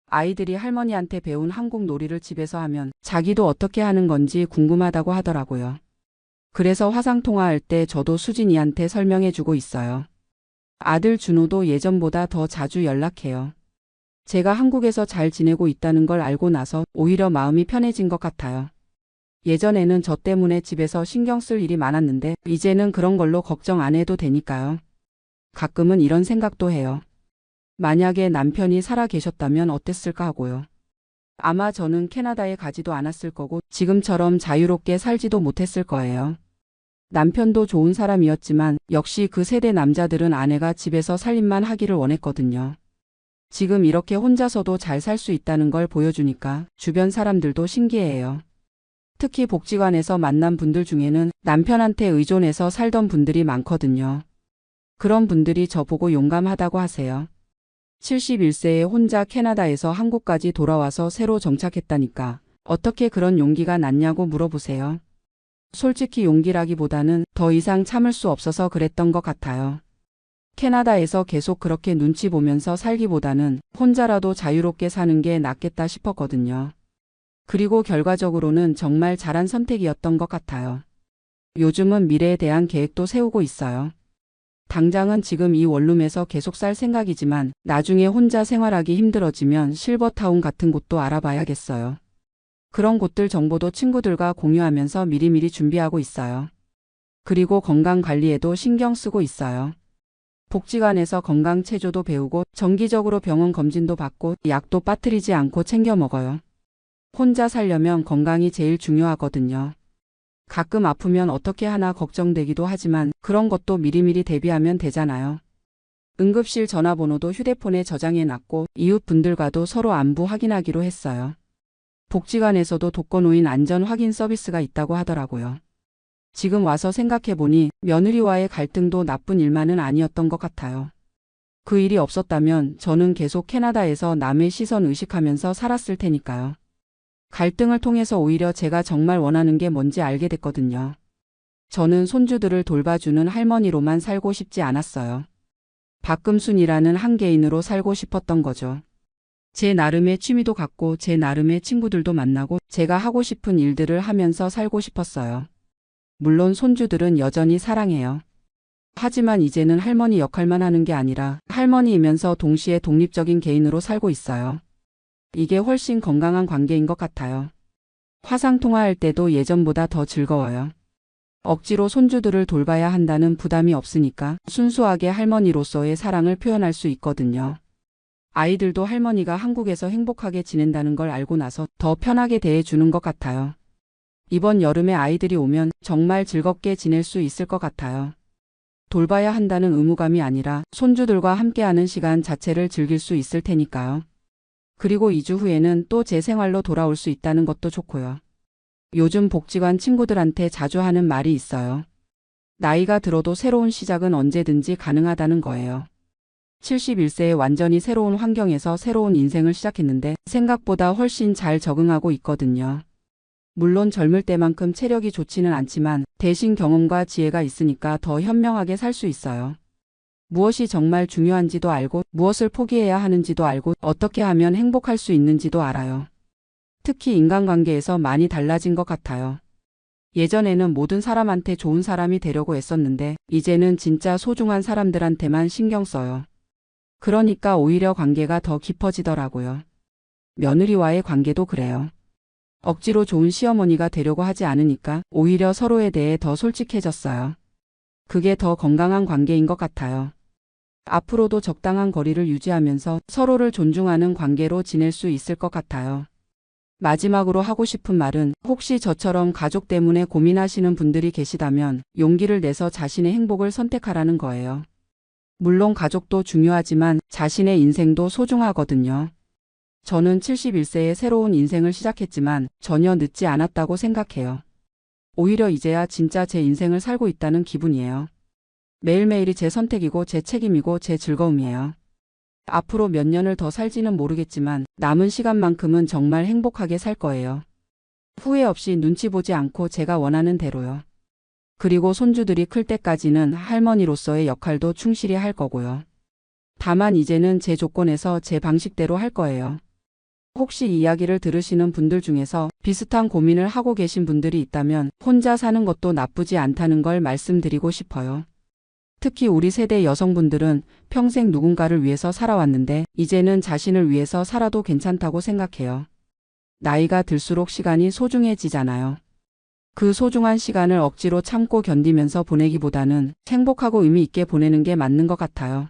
아이들이 할머니한테 배운 한국 놀이를 집에서 하면 자기도 어떻게 하는 건지 궁금하다고 하더라고요. 그래서 화상통화할 때 저도 수진이한테 설명해주고 있어요. 아들 준호도 예전보다 더 자주 연락해요. 제가 한국에서 잘 지내고 있다는 걸 알고 나서 오히려 마음이 편해진 것 같아요. 예전에는 저 때문에 집에서 신경 쓸 일이 많았는데 이제는 그런 걸로 걱정 안 해도 되니까요. 가끔은 이런 생각도 해요. 만약에 남편이 살아 계셨다면 어땠을까 하고요. 아마 저는 캐나다에 가지도 않았을 거고 지금처럼 자유롭게 살지도 못했을 거예요. 남편도 좋은 사람이었지만 역시 그 세대 남자들은 아내가 집에서 살림만 하기를 원했거든요. 지금 이렇게 혼자서도 잘 살 수 있다는 걸 보여주니까 주변 사람들도 신기해해요. 특히 복지관에서 만난 분들 중에는 남편한테 의존해서 살던 분들이 많거든요. 그런 분들이 저보고 용감하다고 하세요. 71세에 혼자 캐나다에서 한국까지 돌아와서 새로 정착했다니까 어떻게 그런 용기가 났냐고 물어보세요. 솔직히 용기라기보다는 더 이상 참을 수 없어서 그랬던 것 같아요. 캐나다에서 계속 그렇게 눈치 보면서 살기보다는 혼자라도 자유롭게 사는 게 낫겠다 싶었거든요. 그리고 결과적으로는 정말 잘한 선택이었던 것 같아요. 요즘은 미래에 대한 계획도 세우고 있어요. 당장은 지금 이 원룸에서 계속 살 생각이지만 나중에 혼자 생활하기 힘들어지면 실버타운 같은 곳도 알아봐야겠어요. 그런 곳들 정보도 친구들과 공유하면서 미리미리 준비하고 있어요. 그리고 건강 관리에도 신경 쓰고 있어요. 복지관에서 건강 체조도 배우고 정기적으로 병원 검진도 받고 약도 빠뜨리지 않고 챙겨 먹어요. 혼자 살려면 건강이 제일 중요하거든요. 가끔 아프면 어떻게 하나 걱정되기도 하지만 그런 것도 미리미리 대비하면 되잖아요. 응급실 전화번호도 휴대폰에 저장해 놨고 이웃분들과도 서로 안부 확인하기로 했어요. 복지관에서도 독거노인 안전 확인 서비스가 있다고 하더라고요. 지금 와서 생각해보니 며느리와의 갈등도 나쁜 일만은 아니었던 것 같아요. 그 일이 없었다면 저는 계속 캐나다에서 남의 시선 의식하면서 살았을 테니까요. 갈등을 통해서 오히려 제가 정말 원하는 게 뭔지 알게 됐거든요. 저는 손주들을 돌봐주는 할머니로만 살고 싶지 않았어요. 박금순이라는 한 개인으로 살고 싶었던 거죠. 제 나름의 취미도 갖고 제 나름의 친구들도 만나고 제가 하고 싶은 일들을 하면서 살고 싶었어요. 물론 손주들은 여전히 사랑해요. 하지만 이제는 할머니 역할만 하는 게 아니라 할머니이면서 동시에 독립적인 개인으로 살고 있어요. 이게 훨씬 건강한 관계인 것 같아요. 화상통화할 때도 예전보다 더 즐거워요. 억지로 손주들을 돌봐야 한다는 부담이 없으니까 순수하게 할머니로서의 사랑을 표현할 수 있거든요. 아이들도 할머니가 한국에서 행복하게 지낸다는 걸 알고 나서 더 편하게 대해주는 것 같아요. 이번 여름에 아이들이 오면 정말 즐겁게 지낼 수 있을 것 같아요. 돌봐야 한다는 의무감이 아니라 손주들과 함께하는 시간 자체를 즐길 수 있을 테니까요. 그리고 2주 후에는 또 제 생활로 돌아올 수 있다는 것도 좋고요. 요즘 복지관 친구들한테 자주 하는 말이 있어요. 나이가 들어도 새로운 시작은 언제든지 가능하다는 거예요. 71세에 완전히 새로운 환경에서 새로운 인생을 시작했는데 생각보다 훨씬 잘 적응하고 있거든요. 물론 젊을 때만큼 체력이 좋지는 않지만 대신 경험과 지혜가 있으니까 더 현명하게 살 수 있어요. 무엇이 정말 중요한지도 알고 무엇을 포기해야 하는지도 알고 어떻게 하면 행복할 수 있는지도 알아요. 특히 인간관계에서 많이 달라진 것 같아요. 예전에는 모든 사람한테 좋은 사람이 되려고 애썼는데 이제는 진짜 소중한 사람들한테만 신경 써요. 그러니까 오히려 관계가 더 깊어지더라고요. 며느리와의 관계도 그래요. 억지로 좋은 시어머니가 되려고 하지 않으니까 오히려 서로에 대해 더 솔직해졌어요. 그게 더 건강한 관계인 것 같아요. 앞으로도 적당한 거리를 유지하면서 서로를 존중하는 관계로 지낼 수 있을 것 같아요. 마지막으로 하고 싶은 말은 혹시 저처럼 가족 때문에 고민하시는 분들이 계시다면 용기를 내서 자신의 행복을 선택하라는 거예요. 물론 가족도 중요하지만 자신의 인생도 소중하거든요. 저는 71세에 새로운 인생을 시작했지만 전혀 늦지 않았다고 생각해요. 오히려 이제야 진짜 제 인생을 살고 있다는 기분이에요. 매일매일이 제 선택이고 제 책임이고 제 즐거움이에요. 앞으로 몇 년을 더 살지는 모르겠지만 남은 시간만큼은 정말 행복하게 살 거예요. 후회 없이 눈치 보지 않고 제가 원하는 대로요. 그리고 손주들이 클 때까지는 할머니로서의 역할도 충실히 할 거고요. 다만 이제는 제 조건에서 제 방식대로 할 거예요. 혹시 이 이야기를 들으시는 분들 중에서 비슷한 고민을 하고 계신 분들이 있다면 혼자 사는 것도 나쁘지 않다는 걸 말씀드리고 싶어요. 특히 우리 세대 여성분들은 평생 누군가를 위해서 살아왔는데 이제는 자신을 위해서 살아도 괜찮다고 생각해요. 나이가 들수록 시간이 소중해지잖아요. 그 소중한 시간을 억지로 참고 견디면서 보내기보다는 행복하고 의미 있게 보내는 게 맞는 것 같아요.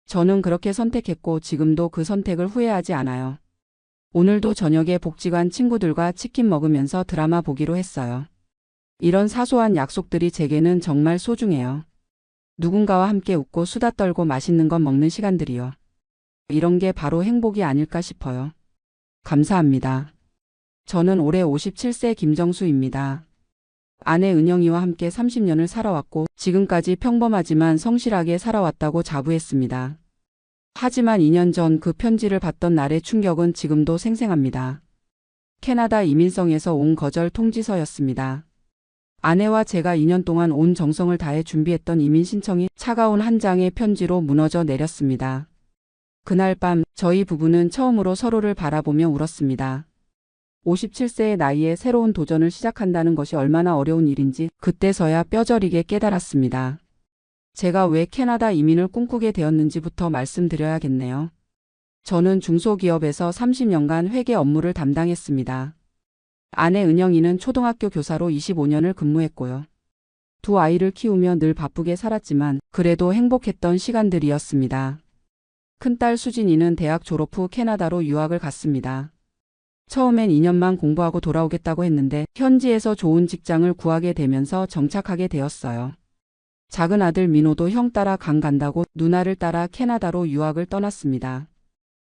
저는 그렇게 선택했고 지금도 그 선택을 후회하지 않아요. 오늘도 저녁에 복지관 친구들과 치킨 먹으면서 드라마 보기로 했어요. 이런 사소한 약속들이 제게는 정말 소중해요. 누군가와 함께 웃고 수다 떨고 맛있는 것 먹는 시간들이요. 이런 게 바로 행복이 아닐까 싶어요. 감사합니다. 저는 올해 57세 김정수입니다. 아내 은영이와 함께 30년을 살아왔고 지금까지 평범하지만 성실하게 살아왔다고 자부했습니다. 하지만 2년 전 그 편지를 받던 날의 충격은 지금도 생생합니다. 캐나다 이민성에서 온 거절 통지서였습니다. 아내와 제가 2년 동안 온 정성을 다해 준비했던 이민 신청이 차가운 한 장의 편지로 무너져 내렸습니다. 그날 밤 저희 부부는 처음으로 서로를 바라보며 울었습니다. 57세의 나이에 새로운 도전을 시작한다는 것이 얼마나 어려운 일인지 그때서야 뼈저리게 깨달았습니다. 제가 왜 캐나다 이민을 꿈꾸게 되었는지부터 말씀드려야겠네요. 저는 중소기업에서 30년간 회계 업무를 담당했습니다. 아내 은영이는 초등학교 교사로 25년을 근무했고요. 두 아이를 키우며 늘 바쁘게 살았지만 그래도 행복했던 시간들이었습니다. 큰딸 수진이는 대학 졸업 후 캐나다로 유학을 갔습니다. 처음엔 2년만 공부하고 돌아오겠다고 했는데 현지에서 좋은 직장을 구하게 되면서 정착하게 되었어요. 작은 아들 민호도 형 따라 강 간다고 누나를 따라 캐나다로 유학을 떠났습니다.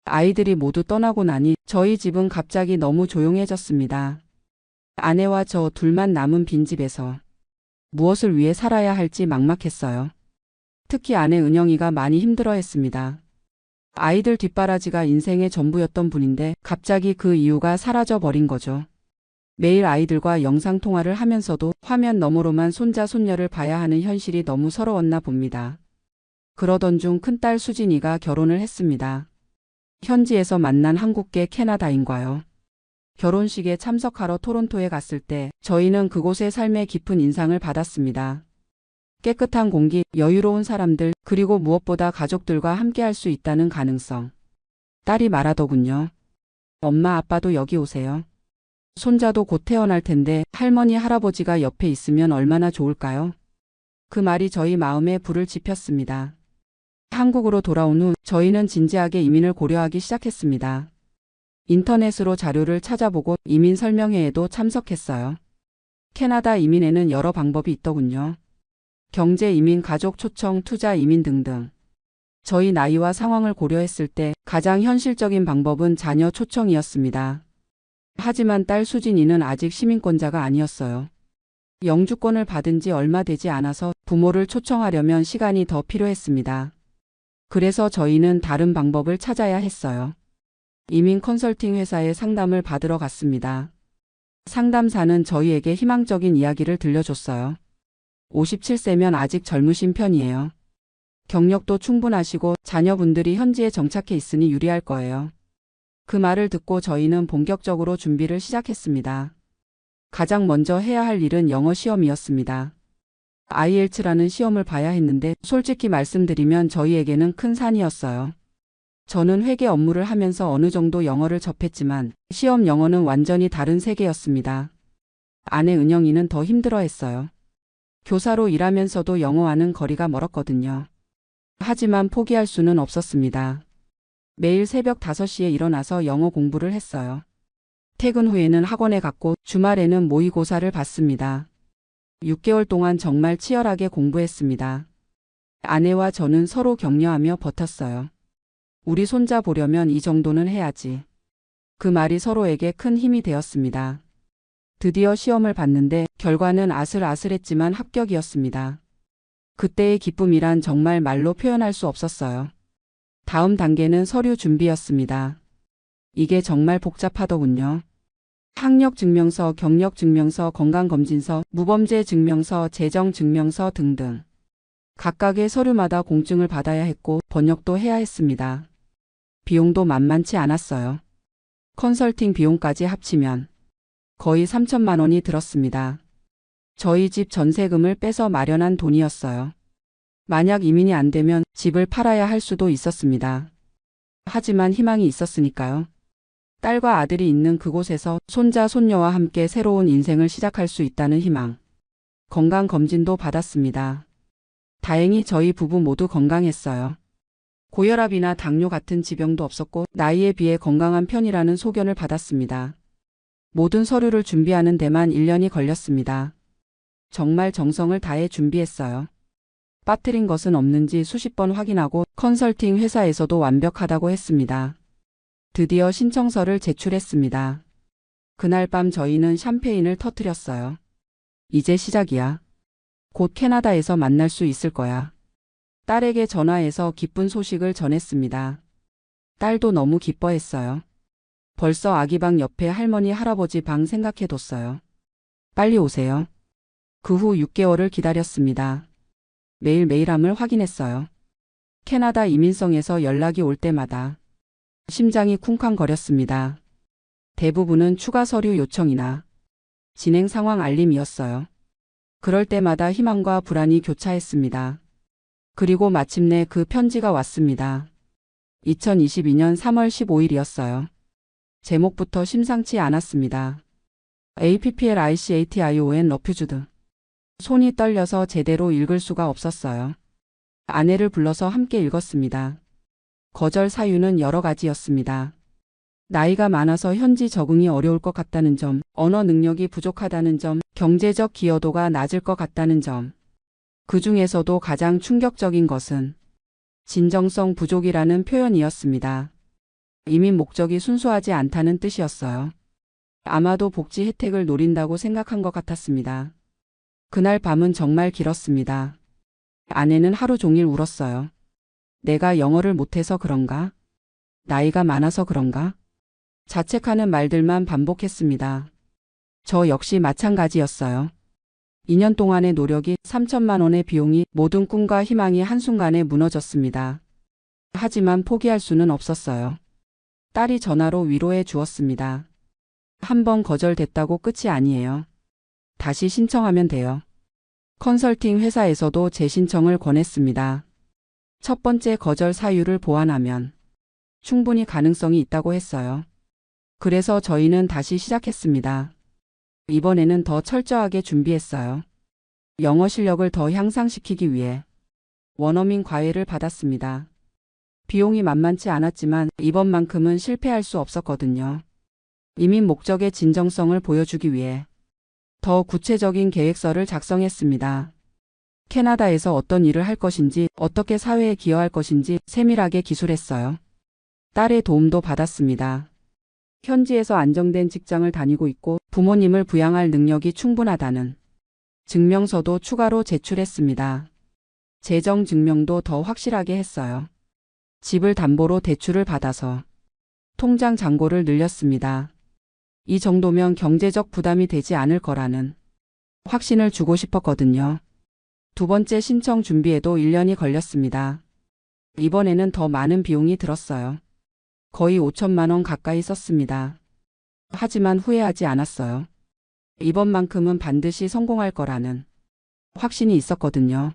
아이들이 모두 떠나고 나니 저희 집은 갑자기 너무 조용해졌습니다. 아내와 저 둘만 남은 빈집에서 무엇을 위해 살아야 할지 막막했어요. 특히 아내 은영이가 많이 힘들어했습니다. 아이들 뒷바라지가 인생의 전부였던 분인데 갑자기 그 이유가 사라져 버린 거죠. 매일 아이들과 영상통화를 하면서도 화면 너머로만 손자 손녀를 봐야 하는 현실이 너무 서러웠나 봅니다. 그러던 중 큰딸 수진이가 결혼을 했습니다. 현지에서 만난 한국계 캐나다인과요. 결혼식에 참석하러 토론토에 갔을 때 저희는 그곳의 삶의 깊은 인상을 받았습니다. 깨끗한 공기, 여유로운 사람들, 그리고 무엇보다 가족들과 함께 할 수 있다는 가능성. 딸이 말하더군요. 엄마 아빠도 여기 오세요. 손자도 곧 태어날 텐데 할머니 할아버지가 옆에 있으면 얼마나 좋을까요? 그 말이 저희 마음에 불을 지폈습니다. 한국으로 돌아온 후 저희는 진지하게 이민을 고려하기 시작했습니다. 인터넷으로 자료를 찾아보고 이민 설명회에도 참석했어요. 캐나다 이민에는 여러 방법이 있더군요. 경제 이민, 가족 초청, 투자 이민 등등. 저희 나이와 상황을 고려했을 때 가장 현실적인 방법은 자녀 초청이었습니다. 하지만 딸 수진이는 아직 시민권자가 아니었어요. 영주권을 받은 지 얼마 되지 않아서 부모를 초청하려면 시간이 더 필요했습니다. 그래서 저희는 다른 방법을 찾아야 했어요. 이민 컨설팅 회사에 상담을 받으러 갔습니다. 상담사는 저희에게 희망적인 이야기를 들려줬어요. 57세면 아직 젊으신 편이에요. 경력도 충분하시고 자녀분들이 현지에 정착해 있으니 유리할 거예요. 그 말을 듣고 저희는 본격적으로 준비를 시작했습니다. 가장 먼저 해야 할 일은 영어 시험이었습니다. IELTS라는 시험을 봐야 했는데 솔직히 말씀드리면 저희에게는 큰 산이었어요. 저는 회계 업무를 하면서 어느 정도 영어를 접했지만 시험 영어는 완전히 다른 세계였습니다. 아내 은영이는 더 힘들어했어요. 교사로 일하면서도 영어와는 거리가 멀었거든요. 하지만 포기할 수는 없었습니다. 매일 새벽 5시에 일어나서 영어 공부를 했어요. 퇴근 후에는 학원에 갔고 주말에는 모의고사를 봤습니다. 6개월 동안 정말 치열하게 공부했습니다. 아내와 저는 서로 격려하며 버텼어요. 우리 손자 보려면 이 정도는 해야지. 그 말이 서로에게 큰 힘이 되었습니다. 드디어 시험을 봤는데 결과는 아슬아슬했지만 합격이었습니다. 그때의 기쁨이란 정말 말로 표현할 수 없었어요. 다음 단계는 서류 준비였습니다. 이게 정말 복잡하더군요. 학력증명서, 경력증명서, 건강검진서, 무범죄증명서, 재정증명서 등등. 각각의 서류마다 공증을 받아야 했고 번역도 해야 했습니다. 비용도 만만치 않았어요. 컨설팅 비용까지 합치면 거의 3천만 원이 들었습니다. 저희 집 전세금을 빼서 마련한 돈이었어요. 만약 이민이 안 되면 집을 팔아야 할 수도 있었습니다. 하지만 희망이 있었으니까요. 딸과 아들이 있는 그곳에서 손자, 손녀와 함께 새로운 인생을 시작할 수 있다는 희망. 건강검진도 받았습니다. 다행히 저희 부부 모두 건강했어요. 고혈압이나 당뇨 같은 지병도 없었고 나이에 비해 건강한 편이라는 소견을 받았습니다. 모든 서류를 준비하는 데만 1년이 걸렸습니다. 정말 정성을 다해 준비했어요. 빠뜨린 것은 없는지 수십 번 확인하고 컨설팅 회사에서도 완벽하다고 했습니다. 드디어 신청서를 제출했습니다. 그날 밤 저희는 샴페인을 터뜨렸어요. 이제 시작이야. 곧 캐나다에서 만날 수 있을 거야. 딸에게 전화해서 기쁜 소식을 전했습니다. 딸도 너무 기뻐했어요. 벌써 아기 방 옆에 할머니 할아버지 방 생각해뒀어요. 빨리 오세요. 그 후 6개월을 기다렸습니다. 매일 메일함을 확인했어요. 캐나다 이민성에서 연락이 올 때마다 심장이 쿵쾅거렸습니다. 대부분은 추가 서류 요청이나 진행 상황 알림이었어요. 그럴 때마다 희망과 불안이 교차했습니다. 그리고 마침내 그 편지가 왔습니다. 2022년 3월 15일이었어요. 제목부터 심상치 않았습니다. APPLICATION 러퓨즈드. 손이 떨려서 제대로 읽을 수가 없었어요. 아내를 불러서 함께 읽었습니다. 거절 사유는 여러 가지였습니다. 나이가 많아서 현지 적응이 어려울 것 같다는 점, 언어 능력이 부족하다는 점, 경제적 기여도가 낮을 것 같다는 점. 그 중에서도 가장 충격적인 것은 진정성 부족이라는 표현이었습니다. 이민 목적이 순수하지 않다는 뜻이었어요. 아마도 복지 혜택을 노린다고 생각한 것 같았습니다. 그날 밤은 정말 길었습니다. 아내는 하루 종일 울었어요. 내가 영어를 못해서 그런가? 나이가 많아서 그런가? 자책하는 말들만 반복했습니다. 저 역시 마찬가지였어요. 2년 동안의 노력이 3천만 원의 비용이 모든 꿈과 희망이 한순간에 무너졌습니다. 하지만 포기할 수는 없었어요. 딸이 전화로 위로해 주었습니다. 한 번 거절됐다고 끝이 아니에요. 다시 신청하면 돼요. 컨설팅 회사에서도 재신청을 권했습니다. 첫 번째 거절 사유를 보완하면 충분히 가능성이 있다고 했어요. 그래서 저희는 다시 시작했습니다. 이번에는 더 철저하게 준비했어요. 영어 실력을 더 향상시키기 위해 원어민 과외를 받았습니다. 비용이 만만치 않았지만 이번만큼은 실패할 수 없었거든요. 이민 목적의 진정성을 보여주기 위해 더 구체적인 계획서를 작성했습니다. 캐나다에서 어떤 일을 할 것인지, 어떻게 사회에 기여할 것인지 세밀하게 기술했어요. 딸의 도움도 받았습니다. 현지에서 안정된 직장을 다니고 있고 부모님을 부양할 능력이 충분하다는 증명서도 추가로 제출했습니다. 재정 증명도 더 확실하게 했어요. 집을 담보로 대출을 받아서 통장 잔고를 늘렸습니다. 이 정도면 경제적 부담이 되지 않을 거라는 확신을 주고 싶었거든요. 두 번째 신청 준비에도 1년이 걸렸습니다. 이번에는 더 많은 비용이 들었어요. 거의 5천만 원 가까이 썼습니다. 하지만 후회하지 않았어요. 이번만큼은 반드시 성공할 거라는 확신이 있었거든요.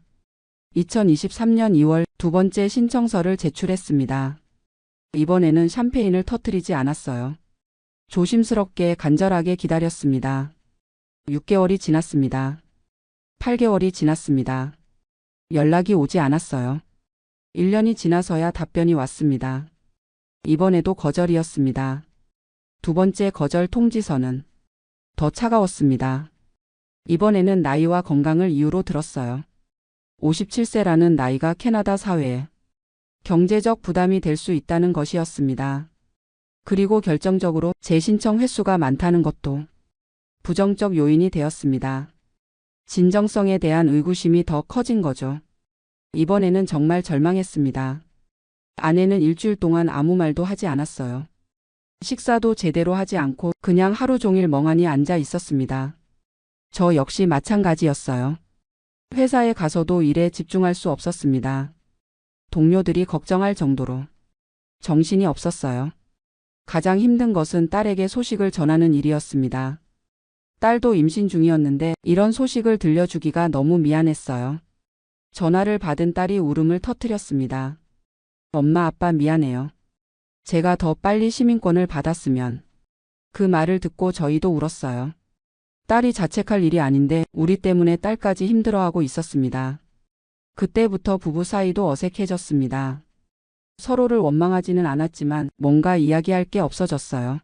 2023년 2월 두 번째 신청서를 제출했습니다. 이번에는 샴페인을 터뜨리지 않았어요. 조심스럽게 간절하게 기다렸습니다. 6개월이 지났습니다. 8개월이 지났습니다. 연락이 오지 않았어요. 1년이 지나서야 답변이 왔습니다. 이번에도 거절이었습니다. 두 번째 거절 통지서는 더 차가웠습니다. 이번에는 나이와 건강을 이유로 들었어요. 57세라는 나이가 캐나다 사회에 경제적 부담이 될 수 있다는 것이었습니다. 그리고 결정적으로 재신청 횟수가 많다는 것도 부정적 요인이 되었습니다. 진정성에 대한 의구심이 더 커진 거죠. 이번에는 정말 절망했습니다. 아내는 일주일 동안 아무 말도 하지 않았어요. 식사도 제대로 하지 않고 그냥 하루 종일 멍하니 앉아 있었습니다. 저 역시 마찬가지였어요. 회사에 가서도 일에 집중할 수 없었습니다. 동료들이 걱정할 정도로 정신이 없었어요. 가장 힘든 것은 딸에게 소식을 전하는 일이었습니다. 딸도 임신 중이었는데 이런 소식을 들려주기가 너무 미안했어요. 전화를 받은 딸이 울음을 터뜨렸습니다. 엄마, 아빠 미안해요. 제가 더 빨리 시민권을 받았으면. 그 말을 듣고 저희도 울었어요. 딸이 자책할 일이 아닌데 우리 때문에 딸까지 힘들어하고 있었습니다. 그때부터 부부 사이도 어색해졌습니다. 서로를 원망하지는 않았지만 뭔가 이야기할 게 없어졌어요.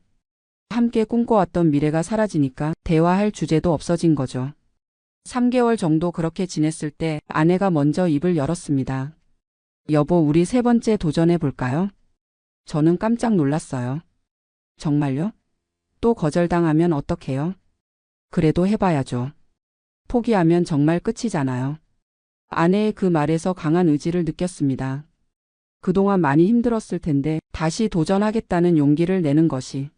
함께 꿈꿔왔던 미래가 사라지니까 대화할 주제도 없어진 거죠. 3개월 정도 그렇게 지냈을 때 아내가 먼저 입을 열었습니다. 여보, 우리 세 번째 도전해 볼까요? 저는 깜짝 놀랐어요. 정말요? 또 거절당하면 어떡해요? 그래도 해봐야죠. 포기하면 정말 끝이잖아요. 아내의 그 말에서 강한 의지를 느꼈습니다. 그동안 많이 힘들었을 텐데 다시 도전하겠다는 용기를 내는 것이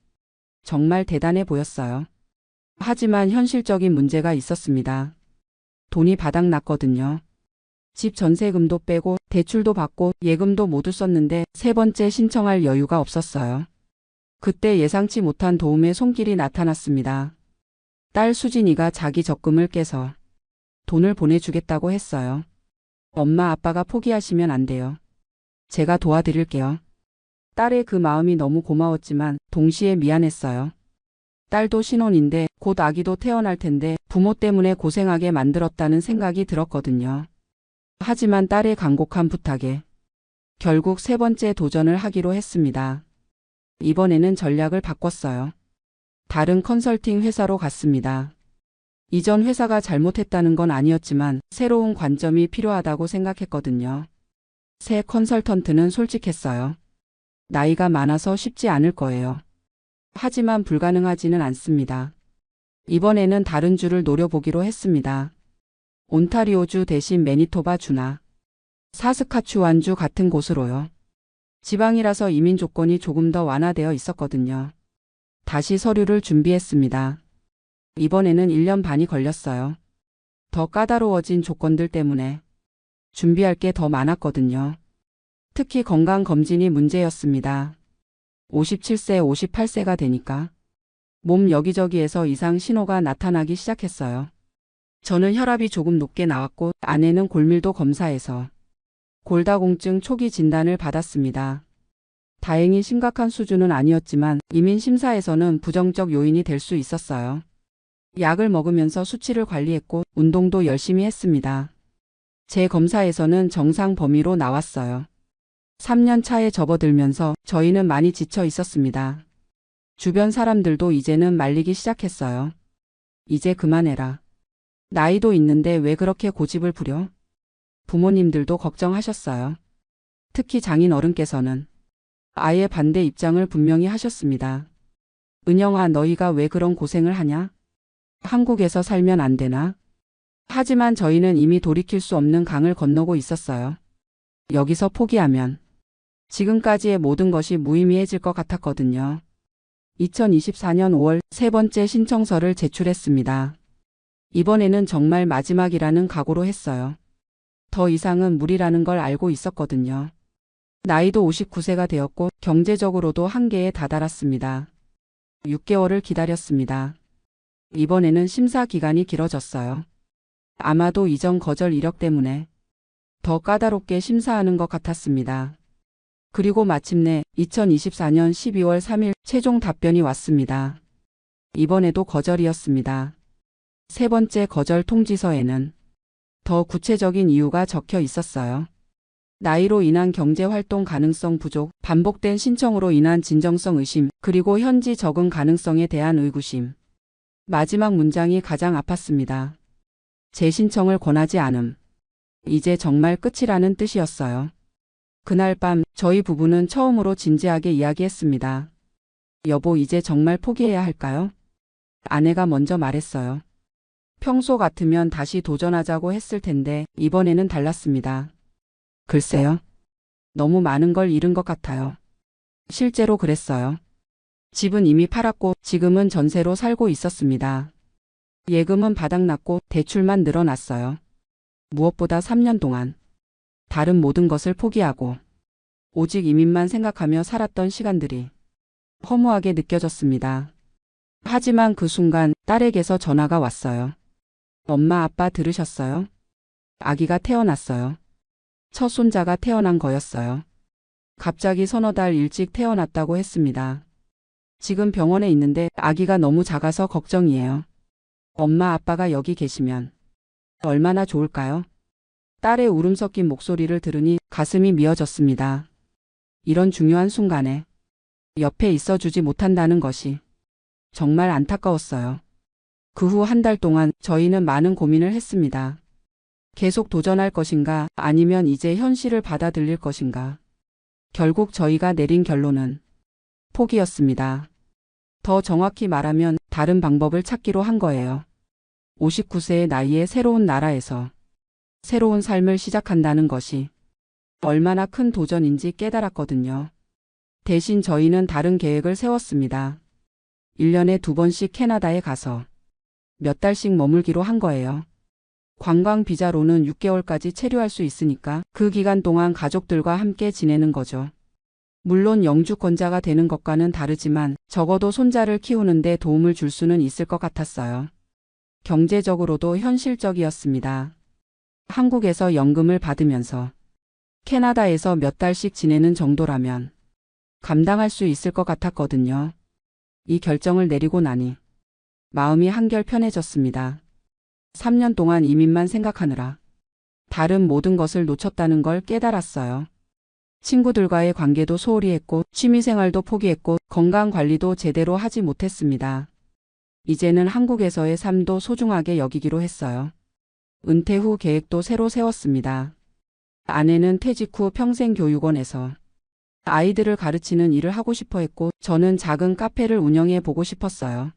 정말 대단해 보였어요. 하지만 현실적인 문제가 있었습니다. 돈이 바닥났거든요. 집 전세금도 빼고 대출도 받고 예금도 모두 썼는데 세 번째 신청할 여유가 없었어요. 그때 예상치 못한 도움의 손길이 나타났습니다. 딸 수진이가 자기 적금을 깨서 돈을 보내주겠다고 했어요. 엄마, 아빠가 포기하시면 안 돼요. 제가 도와드릴게요. 딸의 그 마음이 너무 고마웠지만 동시에 미안했어요. 딸도 신혼인데 곧 아기도 태어날 텐데 부모 때문에 고생하게 만들었다는 생각이 들었거든요. 하지만 딸의 간곡한 부탁에 결국 세 번째 도전을 하기로 했습니다. 이번에는 전략을 바꿨어요. 다른 컨설팅 회사로 갔습니다. 이전 회사가 잘못했다는 건 아니었지만 새로운 관점이 필요하다고 생각했거든요. 새 컨설턴트는 솔직했어요. 나이가 많아서 쉽지 않을 거예요. 하지만 불가능하지는 않습니다. 이번에는 다른 주를 노려보기로 했습니다. 온타리오주 대신 매니토바주나 사스카추완주 같은 곳으로요. 지방이라서 이민 조건이 조금 더 완화되어 있었거든요. 다시 서류를 준비했습니다. 이번에는 1년 반이 걸렸어요. 더 까다로워진 조건들 때문에 준비할 게 더 많았거든요. 특히 건강검진이 문제였습니다. 57세, 58세가 되니까 몸 여기저기에서 이상 신호가 나타나기 시작했어요. 저는 혈압이 조금 높게 나왔고 아내는 골밀도 검사에서 골다공증 초기 진단을 받았습니다. 다행히 심각한 수준은 아니었지만 이민 심사에서는 부정적 요인이 될 수 있었어요. 약을 먹으면서 수치를 관리했고 운동도 열심히 했습니다. 제 검사에서는 정상 범위로 나왔어요. 3년 차에 접어들면서 저희는 많이 지쳐 있었습니다. 주변 사람들도 이제는 말리기 시작했어요. 이제 그만해라. 나이도 있는데 왜 그렇게 고집을 부려? 부모님들도 걱정하셨어요. 특히 장인 어른께서는 아예 반대 입장을 분명히 하셨습니다. 은영아, 너희가 왜 그런 고생을 하냐? 한국에서 살면 안 되나? 하지만 저희는 이미 돌이킬 수 없는 강을 건너고 있었어요. 여기서 포기하면 지금까지의 모든 것이 무의미해질 것 같았거든요. 2024년 5월 세 번째 신청서를 제출했습니다. 이번에는 정말 마지막이라는 각오로 했어요. 더 이상은 무리라는 걸 알고 있었거든요. 나이도 59세가 되었고 경제적으로도 한계에 다다랐습니다. 6개월을 기다렸습니다. 이번에는 심사 기간이 길어졌어요. 아마도 이전 거절 이력 때문에 더 까다롭게 심사하는 것 같았습니다. 그리고 마침내 2024년 12월 3일 최종 답변이 왔습니다. 이번에도 거절이었습니다. 세 번째 거절 통지서에는 더 구체적인 이유가 적혀 있었어요. 나이로 인한 경제활동 가능성 부족, 반복된 신청으로 인한 진정성 의심, 그리고 현지 적응 가능성에 대한 의구심. 마지막 문장이 가장 아팠습니다. 재신청을 권하지 않음. 이제 정말 끝이라는 뜻이었어요. 그날 밤 저희 부부는 처음으로 진지하게 이야기했습니다. 여보, 이제 정말 포기해야 할까요? 아내가 먼저 말했어요. 평소 같으면 다시 도전하자고 했을 텐데 이번에는 달랐습니다. 글쎄요. 너무 많은 걸 잃은 것 같아요. 실제로 그랬어요. 집은 이미 팔았고 지금은 전세로 살고 있었습니다. 예금은 바닥났고 대출만 늘어났어요. 무엇보다 3년 동안 다른 모든 것을 포기하고 오직 이민만 생각하며 살았던 시간들이 허무하게 느껴졌습니다. 하지만 그 순간 딸에게서 전화가 왔어요. 엄마, 아빠 들으셨어요? 아기가 태어났어요. 첫 손자가 태어난 거였어요. 갑자기 서너 달 일찍 태어났다고 했습니다. 지금 병원에 있는데 아기가 너무 작아서 걱정이에요. 엄마, 아빠가 여기 계시면 얼마나 좋을까요? 딸의 울음 섞인 목소리를 들으니 가슴이 미어졌습니다. 이런 중요한 순간에 옆에 있어주지 못한다는 것이 정말 안타까웠어요. 그 후 한 달 동안 저희는 많은 고민을 했습니다. 계속 도전할 것인가, 아니면 이제 현실을 받아들일 것인가. 결국 저희가 내린 결론은 포기였습니다. 더 정확히 말하면 다른 방법을 찾기로 한 거예요. 59세의 나이에 새로운 나라에서 새로운 삶을 시작한다는 것이 얼마나 큰 도전인지 깨달았거든요. 대신 저희는 다른 계획을 세웠습니다. 1년에 2번씩 캐나다에 가서 몇 달씩 머물기로 한 거예요. 관광 비자로는 6개월까지 체류할 수 있으니까 그 기간 동안 가족들과 함께 지내는 거죠. 물론 영주권자가 되는 것과는 다르지만 적어도 손자를 키우는데 도움을 줄 수는 있을 것 같았어요. 경제적으로도 현실적이었습니다. 한국에서 연금을 받으면서 캐나다에서 몇 달씩 지내는 정도라면 감당할 수 있을 것 같았거든요. 이 결정을 내리고 나니 마음이 한결 편해졌습니다. 3년 동안 이민만 생각하느라 다른 모든 것을 놓쳤다는 걸 깨달았어요. 친구들과의 관계도 소홀히 했고 취미생활도 포기했고 건강관리도 제대로 하지 못했습니다. 이제는 한국에서의 삶도 소중하게 여기기로 했어요. 은퇴 후 계획도 새로 세웠습니다. 아내는 퇴직 후 평생교육원에서 아이들을 가르치는 일을 하고 싶어 했고 저는 작은 카페를 운영해 보고 싶었어요.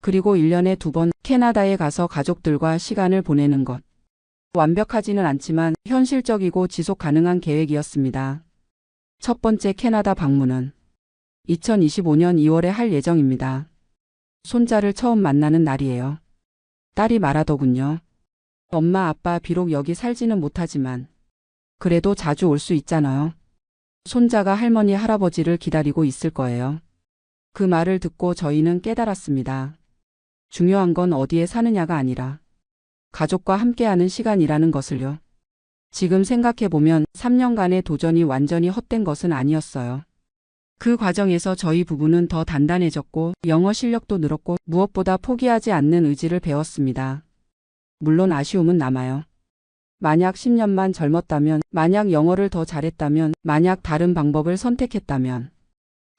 그리고 1년에 2번 캐나다에 가서 가족들과 시간을 보내는 것. 완벽하지는 않지만 현실적이고 지속 가능한 계획이었습니다. 첫 번째 캐나다 방문은 2025년 2월에 할 예정입니다. 손자를 처음 만나는 날이에요. 딸이 말하더군요. 엄마, 아빠 비록 여기 살지는 못하지만 그래도 자주 올 수 있잖아요. 손자가 할머니, 할아버지를 기다리고 있을 거예요. 그 말을 듣고 저희는 깨달았습니다. 중요한 건 어디에 사느냐가 아니라 가족과 함께하는 시간이라는 것을요. 지금 생각해보면 3년간의 도전이 완전히 헛된 것은 아니었어요. 그 과정에서 저희 부부는 더 단단해졌고 영어 실력도 늘었고 무엇보다 포기하지 않는 의지를 배웠습니다. 물론 아쉬움은 남아요. 만약 10년만 젊었다면, 만약 영어를 더 잘했다면, 만약 다른 방법을 선택했다면.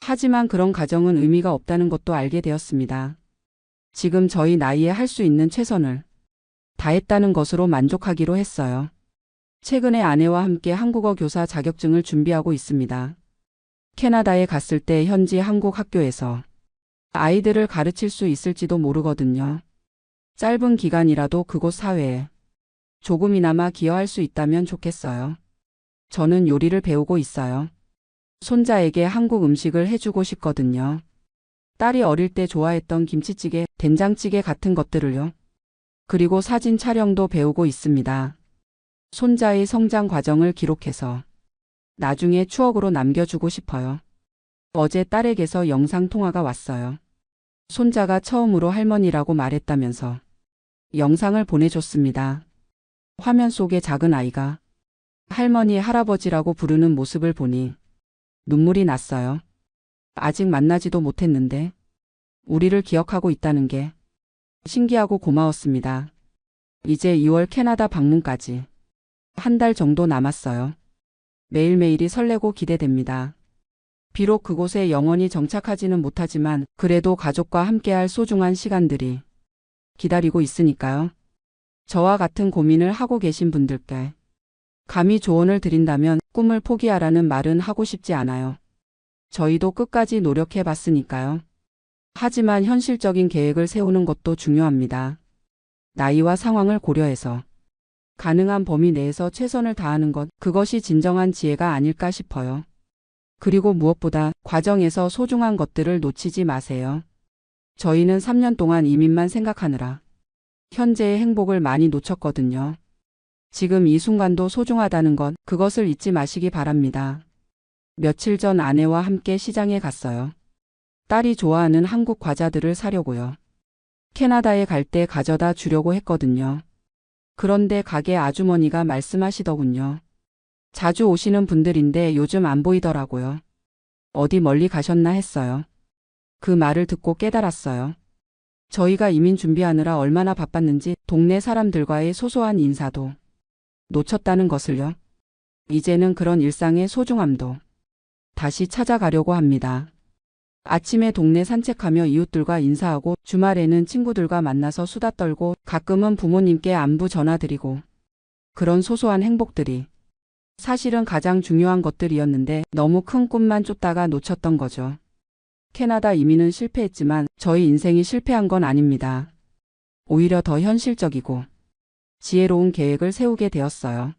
하지만 그런 가정은 의미가 없다는 것도 알게 되었습니다. 지금 저희 나이에 할 수 있는 최선을 다했다는 것으로 만족하기로 했어요. 최근에 아내와 함께 한국어 교사 자격증을 준비하고 있습니다. 캐나다에 갔을 때 현지 한국 학교에서 아이들을 가르칠 수 있을지도 모르거든요. 짧은 기간이라도 그곳 사회에 조금이나마 기여할 수 있다면 좋겠어요. 저는 요리를 배우고 있어요. 손자에게 한국 음식을 해주고 싶거든요. 딸이 어릴 때 좋아했던 김치찌개, 된장찌개 같은 것들을요. 그리고 사진 촬영도 배우고 있습니다. 손자의 성장 과정을 기록해서 나중에 추억으로 남겨주고 싶어요. 어제 딸에게서 영상 통화가 왔어요. 손자가 처음으로 할머니라고 말했다면서 영상을 보내줬습니다. 화면 속의 작은 아이가 할머니, 할아버지라고 부르는 모습을 보니 눈물이 났어요. 아직 만나지도 못했는데 우리를 기억하고 있다는 게 신기하고 고마웠습니다. 이제 2월 캐나다 방문까지 한 달 정도 남았어요. 매일매일이 설레고 기대됩니다. 비록 그곳에 영원히 정착하지는 못하지만 그래도 가족과 함께할 소중한 시간들이 기다리고 있으니까요. 저와 같은 고민을 하고 계신 분들께 감히 조언을 드린다면 꿈을 포기하라는 말은 하고 싶지 않아요. 저희도 끝까지 노력해 봤으니까요. 하지만 현실적인 계획을 세우는 것도 중요합니다. 나이와 상황을 고려해서 가능한 범위 내에서 최선을 다하는 것, 그것이 진정한 지혜가 아닐까 싶어요. 그리고 무엇보다 과정에서 소중한 것들을 놓치지 마세요. 저희는 3년 동안 이민만 생각하느라 현재의 행복을 많이 놓쳤거든요. 지금 이 순간도 소중하다는 것, 그것을 잊지 마시기 바랍니다. 며칠 전 아내와 함께 시장에 갔어요. 딸이 좋아하는 한국 과자들을 사려고요. 캐나다에 갈 때 가져다 주려고 했거든요. 그런데 가게 아주머니가 말씀하시더군요. 자주 오시는 분들인데 요즘 안 보이더라고요. 어디 멀리 가셨나 했어요. 그 말을 듣고 깨달았어요. 저희가 이민 준비하느라 얼마나 바빴는지 동네 사람들과의 소소한 인사도 놓쳤다는 것을요. 이제는 그런 일상의 소중함도 다시 찾아가려고 합니다. 아침에 동네 산책하며 이웃들과 인사하고 주말에는 친구들과 만나서 수다 떨고 가끔은 부모님께 안부 전화드리고 그런 소소한 행복들이 사실은 가장 중요한 것들이었는데 너무 큰 꿈만 쫓다가 놓쳤던 거죠. 캐나다 이민은 실패했지만 저희 인생이 실패한 건 아닙니다. 오히려 더 현실적이고 지혜로운 계획을 세우게 되었어요.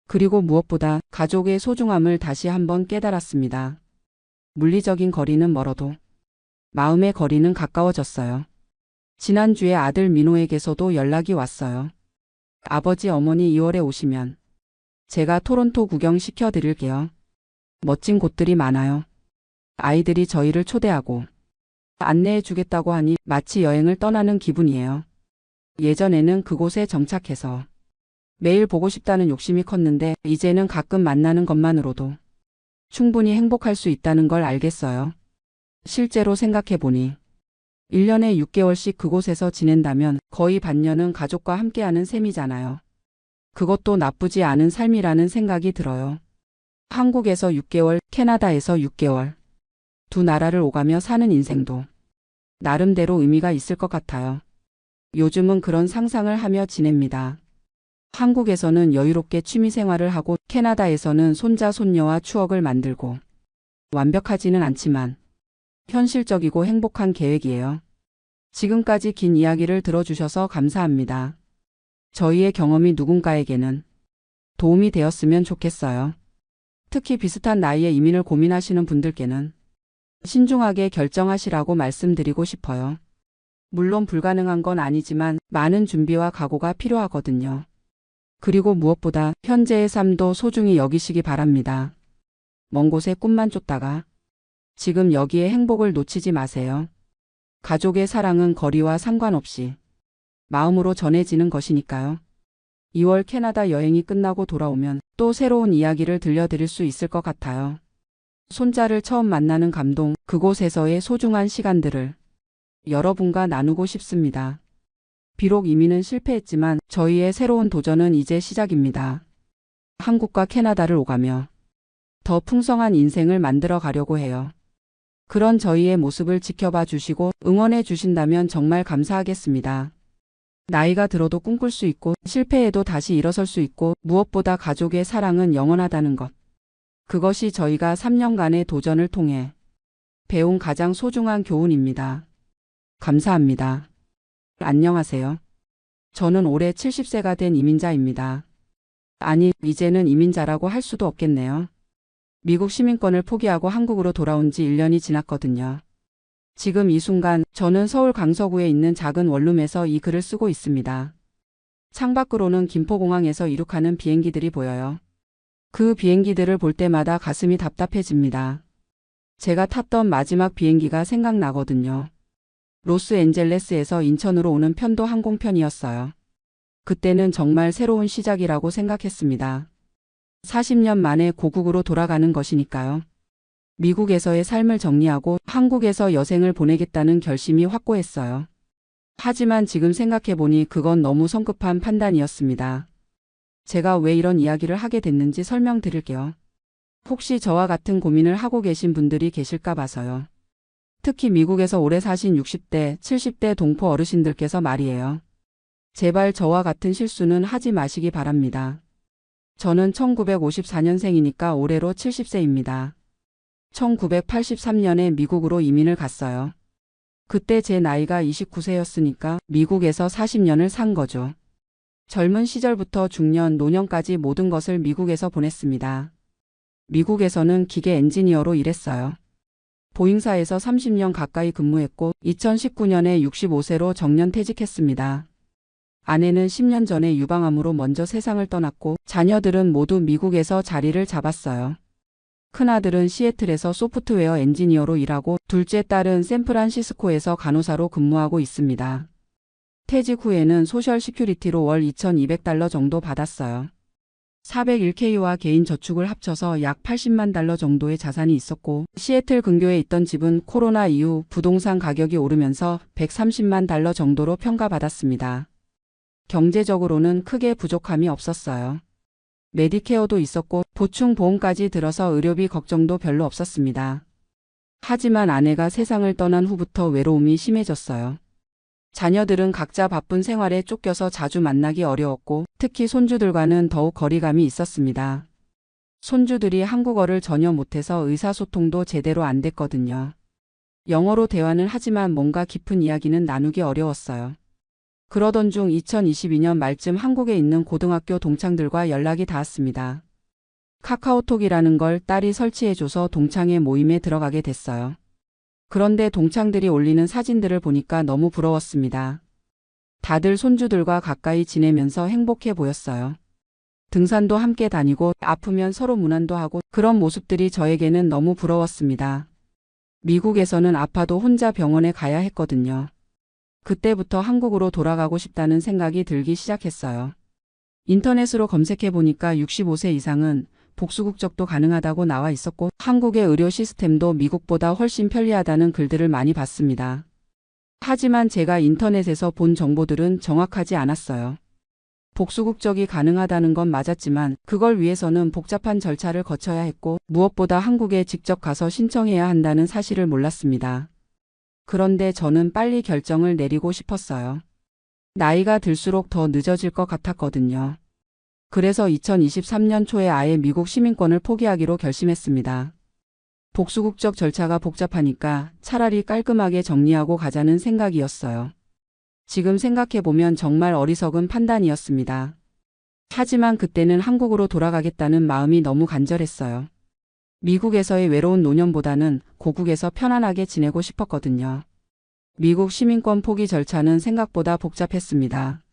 그리고 무엇보다 가족의 소중함을 다시 한번 깨달았습니다. 물리적인 거리는 멀어도 마음의 거리는 가까워졌어요. 지난주에 아들 민호에게서도 연락이 왔어요. 아버지, 어머니 2월에 오시면 제가 토론토 구경시켜 드릴게요. 멋진 곳들이 많아요. 아이들이 저희를 초대하고 안내해 주겠다고 하니 마치 여행을 떠나는 기분이에요. 예전에는 그곳에 정착해서 매일 보고 싶다는 욕심이 컸는데 이제는 가끔 만나는 것만으로도 충분히 행복할 수 있다는 걸 알겠어요. 실제로 생각해보니 1년에 6개월씩 그곳에서 지낸다면 거의 반년은 가족과 함께하는 셈이잖아요. 그것도 나쁘지 않은 삶이라는 생각이 들어요. 한국에서 6개월, 캐나다에서 6개월. 두 나라를 오가며 사는 인생도 나름대로 의미가 있을 것 같아요. 요즘은 그런 상상을 하며 지냅니다. 한국에서는 여유롭게 취미생활을 하고 캐나다에서는 손자 손녀와 추억을 만들고 완벽하지는 않지만 현실적이고 행복한 계획이에요. 지금까지 긴 이야기를 들어주셔서 감사합니다. 저희의 경험이 누군가에게는 도움이 되었으면 좋겠어요. 특히 비슷한 나이에 이민을 고민하시는 분들께는 신중하게 결정하시라고 말씀드리고 싶어요. 물론 불가능한 건 아니지만 많은 준비와 각오가 필요하거든요. 그리고 무엇보다 현재의 삶도 소중히 여기시기 바랍니다. 먼 곳의 꿈만 쫓다가 지금 여기에 행복을 놓치지 마세요. 가족의 사랑은 거리와 상관없이 마음으로 전해지는 것이니까요. 2월 캐나다 여행이 끝나고 돌아오면 또 새로운 이야기를 들려드릴 수 있을 것 같아요. 손자를 처음 만나는 감동, 그곳에서의 소중한 시간들을 여러분과 나누고 싶습니다. 비록 이민은 실패했지만 저희의 새로운 도전은 이제 시작입니다. 한국과 캐나다를 오가며 더 풍성한 인생을 만들어 가려고 해요. 그런 저희의 모습을 지켜봐 주시고 응원해 주신다면 정말 감사하겠습니다. 나이가 들어도 꿈꿀 수 있고 실패해도 다시 일어설 수 있고 무엇보다 가족의 사랑은 영원하다는 것. 그것이 저희가 3년간의 도전을 통해 배운 가장 소중한 교훈입니다. 감사합니다. 안녕하세요. 저는 올해 70세가 된 이민자입니다. 아니, 이제는 이민자라고 할 수도 없겠네요. 미국 시민권을 포기하고 한국으로 돌아온 지 1년이 지났거든요. 지금 이 순간 저는 서울 강서구에 있는 작은 원룸에서 이 글을 쓰고 있습니다. 창밖으로는 김포공항에서 이륙하는 비행기들이 보여요. 그 비행기들을 볼 때마다 가슴이 답답해집니다. 제가 탔던 마지막 비행기가 생각나거든요. 로스앤젤레스에서 인천으로 오는 편도 항공편이었어요. 그때는 정말 새로운 시작이라고 생각했습니다. 40년 만에 고국으로 돌아가는 것이니까요. 미국에서의 삶을 정리하고 한국에서 여생을 보내겠다는 결심이 확고했어요. 하지만 지금 생각해보니 그건 너무 성급한 판단이었습니다. 제가 왜 이런 이야기를 하게 됐는지 설명드릴게요. 혹시 저와 같은 고민을 하고 계신 분들이 계실까 봐서요. 특히 미국에서 오래 사신 60대, 70대 동포 어르신들께서 말이에요. 제발 저와 같은 실수는 하지 마시기 바랍니다. 저는 1954년생이니까 올해로 70세입니다. 1983년에 미국으로 이민을 갔어요. 그때 제 나이가 29세였으니까 미국에서 40년을 산 거죠. 젊은 시절부터 중년, 노년까지 모든 것을 미국에서 보냈습니다. 미국에서는 기계 엔지니어로 일했어요. 보잉사에서 30년 가까이 근무했고 2019년에 65세로 정년 퇴직했습니다. 아내는 10년 전에 유방암으로 먼저 세상을 떠났고 자녀들은 모두 미국에서 자리를 잡았어요. 큰아들은 시애틀에서 소프트웨어 엔지니어로 일하고 둘째 딸은 샌프란시스코에서 간호사로 근무하고 있습니다. 퇴직 후에는 소셜 시큐리티로 월 2,200달러 정도 받았어요. 401k와 개인 저축을 합쳐서 약 80만 달러 정도의 자산이 있었고 시애틀 근교에 있던 집은 코로나 이후 부동산 가격이 오르면서 130만 달러 정도로 평가받았습니다. 경제적으로는 크게 부족함이 없었어요. 메디케어도 있었고 보충보험까지 들어서 의료비 걱정도 별로 없었습니다. 하지만 아내가 세상을 떠난 후부터 외로움이 심해졌어요. 자녀들은 각자 바쁜 생활에 쫓겨서 자주 만나기 어려웠고 특히 손주들과는 더욱 거리감이 있었습니다. 손주들이 한국어를 전혀 못해서 의사소통도 제대로 안 됐거든요. 영어로 대화는 하지만 뭔가 깊은 이야기는 나누기 어려웠어요. 그러던 중 2022년 말쯤 한국에 있는 고등학교 동창들과 연락이 닿았습니다. 카카오톡이라는 걸 딸이 설치해줘서 동창회 모임에 들어가게 됐어요. 그런데 동창들이 올리는 사진들을 보니까 너무 부러웠습니다. 다들 손주들과 가까이 지내면서 행복해 보였어요. 등산도 함께 다니고 아프면 서로 문안도 하고 그런 모습들이 저에게는 너무 부러웠습니다. 미국에서는 아파도 혼자 병원에 가야 했거든요. 그때부터 한국으로 돌아가고 싶다는 생각이 들기 시작했어요. 인터넷으로 검색해 보니까 65세 이상은 복수국적도 가능하다고 나와 있었고 한국의 의료 시스템도 미국보다 훨씬 편리하다는 글들을 많이 봤습니다. 하지만 제가 인터넷에서 본 정보들은 정확하지 않았어요. 복수국적이 가능하다는 건 맞았지만 그걸 위해서는 복잡한 절차를 거쳐야 했고 무엇보다 한국에 직접 가서 신청해야 한다는 사실을 몰랐습니다. 그런데 저는 빨리 결정을 내리고 싶었어요. 나이가 들수록 더 늦어질 것 같았거든요. 그래서 2023년 초에 아예 미국 시민권을 포기하기로 결심했습니다. 복수국적 절차가 복잡하니까 차라리 깔끔하게 정리하고 가자는 생각이었어요. 지금 생각해보면 정말 어리석은 판단이었습니다. 하지만 그때는 한국으로 돌아가겠다는 마음이 너무 간절했어요. 미국에서의 외로운 노년보다는 고국에서 편안하게 지내고 싶었거든요. 미국 시민권 포기 절차는 생각보다 복잡했습니다.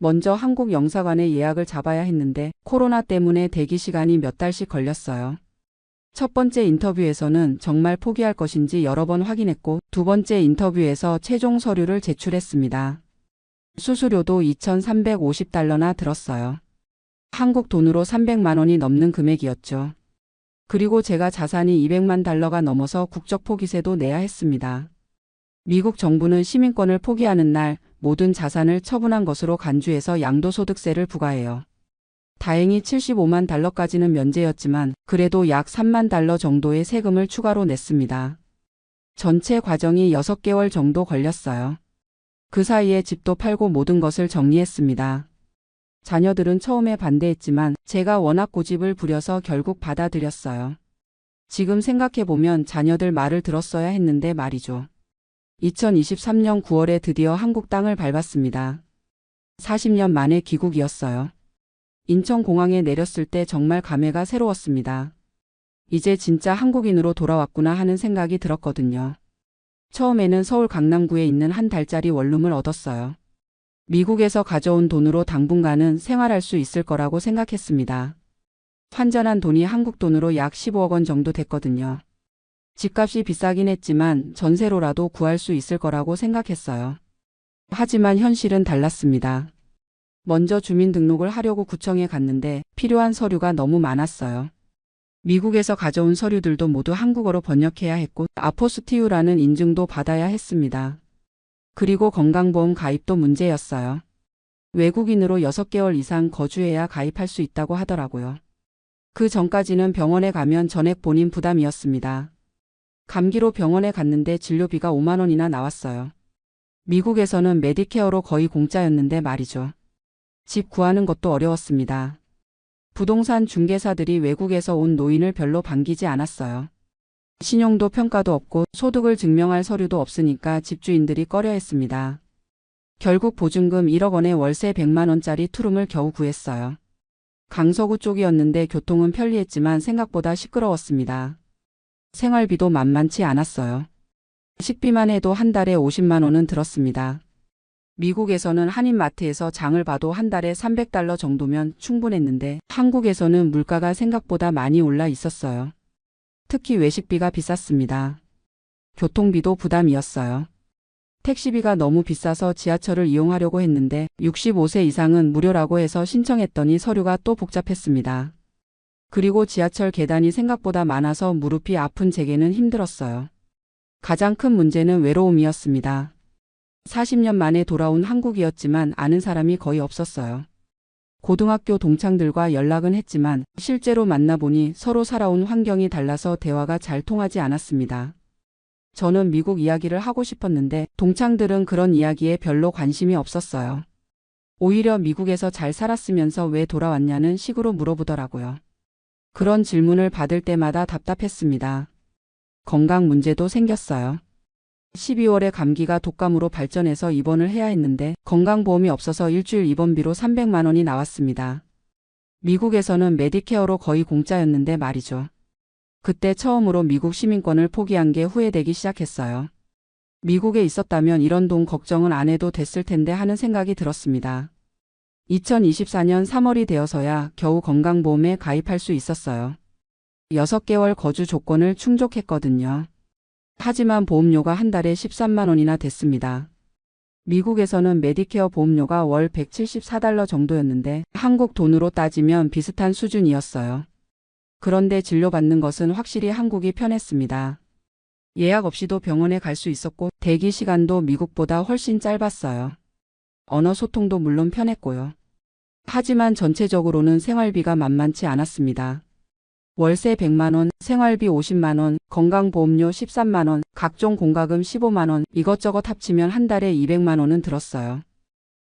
먼저 한국 영사관에 예약을 잡아야 했는데 코로나 때문에 대기 시간이 몇 달씩 걸렸어요. 첫 번째 인터뷰에서는 정말 포기할 것인지 여러 번 확인했고 두 번째 인터뷰에서 최종 서류를 제출했습니다. 수수료도 2,350달러나 들었어요. 한국 돈으로 300만 원이 넘는 금액이었죠. 그리고 제가 자산이 200만 달러가 넘어서 국적 포기세도 내야 했습니다. 미국 정부는 시민권을 포기하는 날 모든 자산을 처분한 것으로 간주해서 양도소득세를 부과해요. 다행히 75만 달러까지는 면제였지만 그래도 약 3만 달러 정도의 세금을 추가로 냈습니다. 전체 과정이 6개월 정도 걸렸어요. 그 사이에 집도 팔고 모든 것을 정리했습니다. 자녀들은 처음에 반대했지만 제가 워낙 고집을 부려서 결국 받아들였어요. 지금 생각해보면 자녀들 말을 들었어야 했는데 말이죠. 2023년 9월에 드디어 한국 땅을 밟았습니다. 40년 만에 귀국이었어요. 인천공항에 내렸을 때 정말 감회가 새로웠습니다. 이제 진짜 한국인으로 돌아왔구나 하는 생각이 들었거든요. 처음에는 서울 강남구에 있는 한 달짜리 원룸을 얻었어요. 미국에서 가져온 돈으로 당분간은 생활할 수 있을 거라고 생각했습니다. 환전한 돈이 한국 돈으로 약 15억 원 정도 됐거든요. 집값이 비싸긴 했지만 전세로라도 구할 수 있을 거라고 생각했어요. 하지만 현실은 달랐습니다. 먼저 주민등록을 하려고 구청에 갔는데 필요한 서류가 너무 많았어요. 미국에서 가져온 서류들도 모두 한국어로 번역해야 했고 아포스티유라는 인증도 받아야 했습니다. 그리고 건강보험 가입도 문제였어요. 외국인으로 6개월 이상 거주해야 가입할 수 있다고 하더라고요. 그 전까지는 병원에 가면 전액 본인 부담이었습니다. 감기로 병원에 갔는데 진료비가 5만 원이나 나왔어요. 미국에서는 메디케어로 거의 공짜였는데 말이죠. 집 구하는 것도 어려웠습니다. 부동산 중개사들이 외국에서 온 노인을 별로 반기지 않았어요. 신용도 평가도 없고 소득을 증명할 서류도 없으니까 집주인들이 꺼려했습니다. 결국 보증금 1억 원에 월세 100만 원짜리 투룸을 겨우 구했어요. 강서구 쪽이었는데 교통은 편리했지만 생각보다 시끄러웠습니다. 생활비도 만만치 않았어요. 식비만 해도 한 달에 50만 원은 들었습니다. 미국에서는 한인마트에서 장을 봐도 한 달에 300달러 정도면 충분했는데 한국에서는 물가가 생각보다 많이 올라 있었어요. 특히 외식비가 비쌌습니다. 교통비도 부담이었어요. 택시비가 너무 비싸서 지하철을 이용하려고 했는데 65세 이상은 무료라고 해서 신청했더니 서류가 또 복잡했습니다. 그리고 지하철 계단이 생각보다 많아서 무릎이 아픈 제게는 힘들었어요. 가장 큰 문제는 외로움이었습니다. 40년 만에 돌아온 한국이었지만 아는 사람이 거의 없었어요. 고등학교 동창들과 연락은 했지만 실제로 만나보니 서로 살아온 환경이 달라서 대화가 잘 통하지 않았습니다. 저는 미국 이야기를 하고 싶었는데 동창들은 그런 이야기에 별로 관심이 없었어요. 오히려 미국에서 잘 살았으면서 왜 돌아왔냐는 식으로 물어보더라고요. 그런 질문을 받을 때마다 답답했습니다. 건강 문제도 생겼어요. 12월에 감기가 독감으로 발전해서 입원을 해야 했는데 건강보험이 없어서 일주일 입원비로 300만 원이 나왔습니다. 미국에서는 메디케어로 거의 공짜였는데 말이죠. 그때 처음으로 미국 시민권을 포기한 게 후회되기 시작했어요. 미국에 있었다면 이런 돈 걱정은 안 해도 됐을 텐데 하는 생각이 들었습니다. 2024년 3월이 되어서야 겨우 건강보험에 가입할 수 있었어요. 6개월 거주 조건을 충족했거든요. 하지만 보험료가 한 달에 13만 원이나 됐습니다. 미국에서는 메디케어 보험료가 월 174달러 정도였는데 한국 돈으로 따지면 비슷한 수준이었어요. 그런데 진료받는 것은 확실히 한국이 편했습니다. 예약 없이도 병원에 갈 수 있었고 대기 시간도 미국보다 훨씬 짧았어요. 언어 소통도 물론 편했고요. 하지만 전체적으로는 생활비가 만만치 않았습니다. 월세 100만 원, 생활비 50만 원, 건강보험료 13만 원, 각종 공과금 15만 원, 이것저것 합치면 한 달에 200만 원은 들었어요.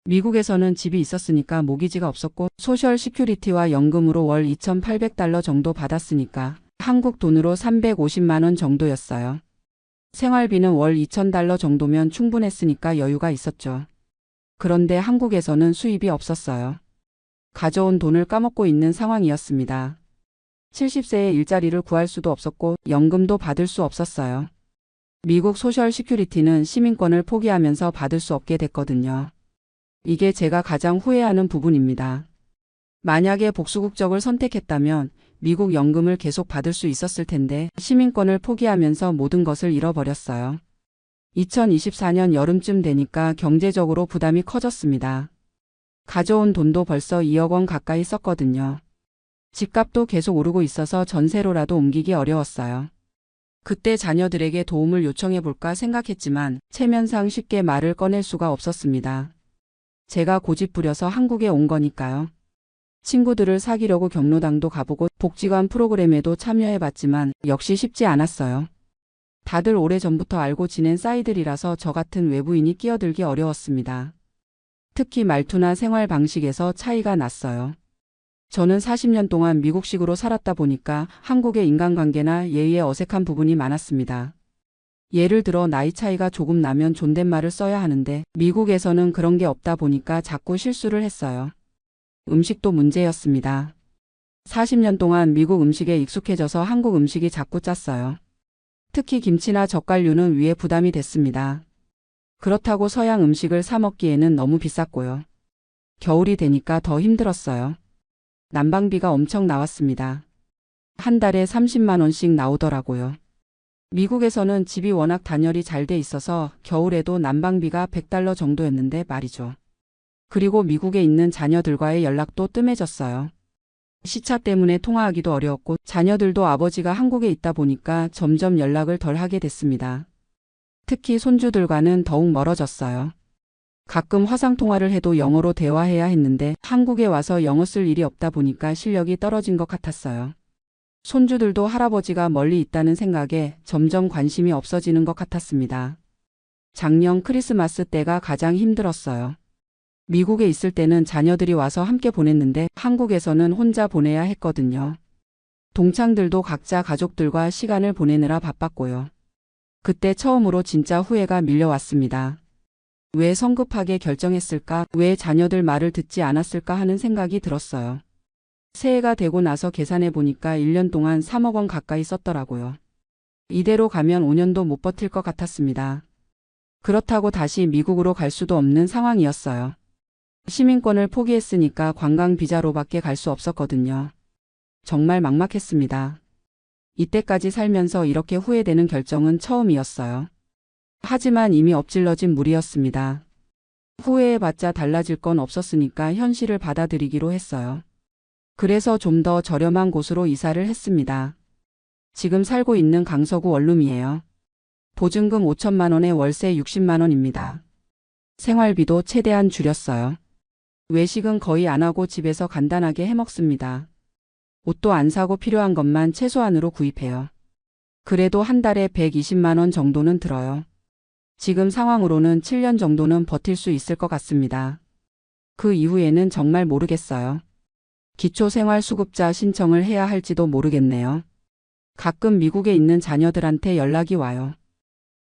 미국에서는 집이 있었으니까 모기지가 없었고 소셜 시큐리티와 연금으로 월 2,800달러 정도 받았으니까 한국 돈으로 350만 원 정도였어요. 생활비는 월 2,000달러 정도면 충분했으니까 여유가 있었죠. 그런데 한국에서는 수입이 없었어요. 가져온 돈을 까먹고 있는 상황이었습니다. 70세에 일자리를 구할 수도 없었고 연금도 받을 수 없었어요. 미국 소셜 시큐리티는 시민권을 포기하면서 받을 수 없게 됐거든요. 이게 제가 가장 후회하는 부분입니다. 만약에 복수국적을 선택했다면 미국 연금을 계속 받을 수 있었을 텐데 시민권을 포기하면서 모든 것을 잃어버렸어요. 2024년 여름쯤 되니까 경제적으로 부담이 커졌습니다. 가져온 돈도 벌써 2억 원 가까이 썼거든요. 집값도 계속 오르고 있어서 전세로라도 옮기기 어려웠어요. 그때 자녀들에게 도움을 요청해볼까 생각했지만 체면상 쉽게 말을 꺼낼 수가 없었습니다. 제가 고집 부려서 한국에 온 거니까요. 친구들을 사귀려고 경로당도 가보고 복지관 프로그램에도 참여해봤지만 역시 쉽지 않았어요. 다들 오래전부터 알고 지낸 싸이들이라서 저 같은 외부인이 끼어들기 어려웠습니다. 특히 말투나 생활 방식에서 차이가 났어요. 저는 40년 동안 미국식으로 살았다 보니까 한국의 인간관계나 예의에 어색한 부분이 많았습니다. 예를 들어 나이 차이가 조금 나면 존댓말을 써야 하는데 미국에서는 그런 게 없다 보니까 자꾸 실수를 했어요. 음식도 문제였습니다. 40년 동안 미국 음식에 익숙해져서 한국 음식이 자꾸 짰어요. 특히 김치나 젓갈류는 위에 부담이 됐습니다. 그렇다고 서양 음식을 사 먹기에는 너무 비쌌고요. 겨울이 되니까 더 힘들었어요. 난방비가 엄청 나왔습니다. 한 달에 30만 원씩 나오더라고요. 미국에서는 집이 워낙 단열이 잘 돼 있어서 겨울에도 난방비가 $100 정도였는데 말이죠. 그리고 미국에 있는 자녀들과의 연락도 뜸해졌어요. 시차 때문에 통화하기도 어려웠고 자녀들도 아버지가 한국에 있다 보니까 점점 연락을 덜 하게 됐습니다. 특히 손주들과는 더욱 멀어졌어요. 가끔 화상통화를 해도 영어로 대화해야 했는데 한국에 와서 영어 쓸 일이 없다 보니까 실력이 떨어진 것 같았어요. 손주들도 할아버지가 멀리 있다는 생각에 점점 관심이 없어지는 것 같았습니다. 작년 크리스마스 때가 가장 힘들었어요. 미국에 있을 때는 자녀들이 와서 함께 보냈는데 한국에서는 혼자 보내야 했거든요. 동창들도 각자 가족들과 시간을 보내느라 바빴고요. 그때 처음으로 진짜 후회가 밀려왔습니다. 왜 성급하게 결정했을까? 왜 자녀들 말을 듣지 않았을까 하는 생각이 들었어요. 새해가 되고 나서 계산해 보니까 1년 동안 3억 원 가까이 썼더라고요. 이대로 가면 5년도 못 버틸 것 같았습니다. 그렇다고 다시 미국으로 갈 수도 없는 상황이었어요. 시민권을 포기했으니까 관광 비자로밖에 갈 수 없었거든요. 정말 막막했습니다. 이때까지 살면서 이렇게 후회되는 결정은 처음이었어요. 하지만 이미 엎질러진 물이었습니다. 후회해봤자 달라질 건 없었으니까 현실을 받아들이기로 했어요. 그래서 좀 더 저렴한 곳으로 이사를 했습니다. 지금 살고 있는 강서구 원룸이에요. 보증금 5천만 원에 월세 60만 원입니다. 생활비도 최대한 줄였어요. 외식은 거의 안 하고 집에서 간단하게 해먹습니다. 옷도 안 사고 필요한 것만 최소한으로 구입해요. 그래도 한 달에 120만 원 정도는 들어요. 지금 상황으로는 7년 정도는 버틸 수 있을 것 같습니다. 그 이후에는 정말 모르겠어요. 기초생활수급자 신청을 해야 할지도 모르겠네요. 가끔 미국에 있는 자녀들한테 연락이 와요.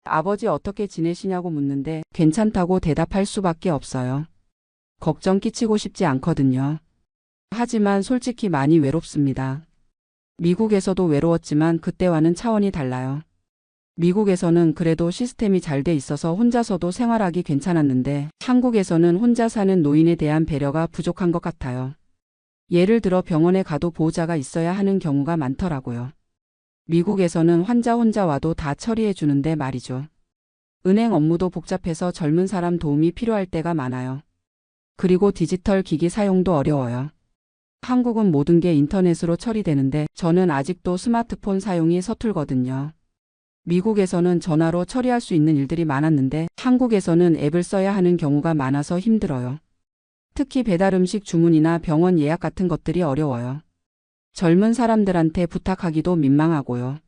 아버지 어떻게 지내시냐고 묻는데 괜찮다고 대답할 수밖에 없어요. 걱정 끼치고 싶지 않거든요. 하지만 솔직히 많이 외롭습니다. 미국에서도 외로웠지만 그때와는 차원이 달라요. 미국에서는 그래도 시스템이 잘 돼 있어서 혼자서도 생활하기 괜찮았는데 한국에서는 혼자 사는 노인에 대한 배려가 부족한 것 같아요. 예를 들어 병원에 가도 보호자가 있어야 하는 경우가 많더라고요. 미국에서는 환자 혼자 와도 다 처리해 주는데 말이죠. 은행 업무도 복잡해서 젊은 사람 도움이 필요할 때가 많아요. 그리고 디지털 기기 사용도 어려워요. 한국은 모든 게 인터넷으로 처리되는데 저는 아직도 스마트폰 사용이 서툴거든요. 미국에서는 전화로 처리할 수 있는 일들이 많았는데 한국에서는 앱을 써야 하는 경우가 많아서 힘들어요. 특히 배달 음식 주문이나 병원 예약 같은 것들이 어려워요. 젊은 사람들한테 부탁하기도 민망하고요.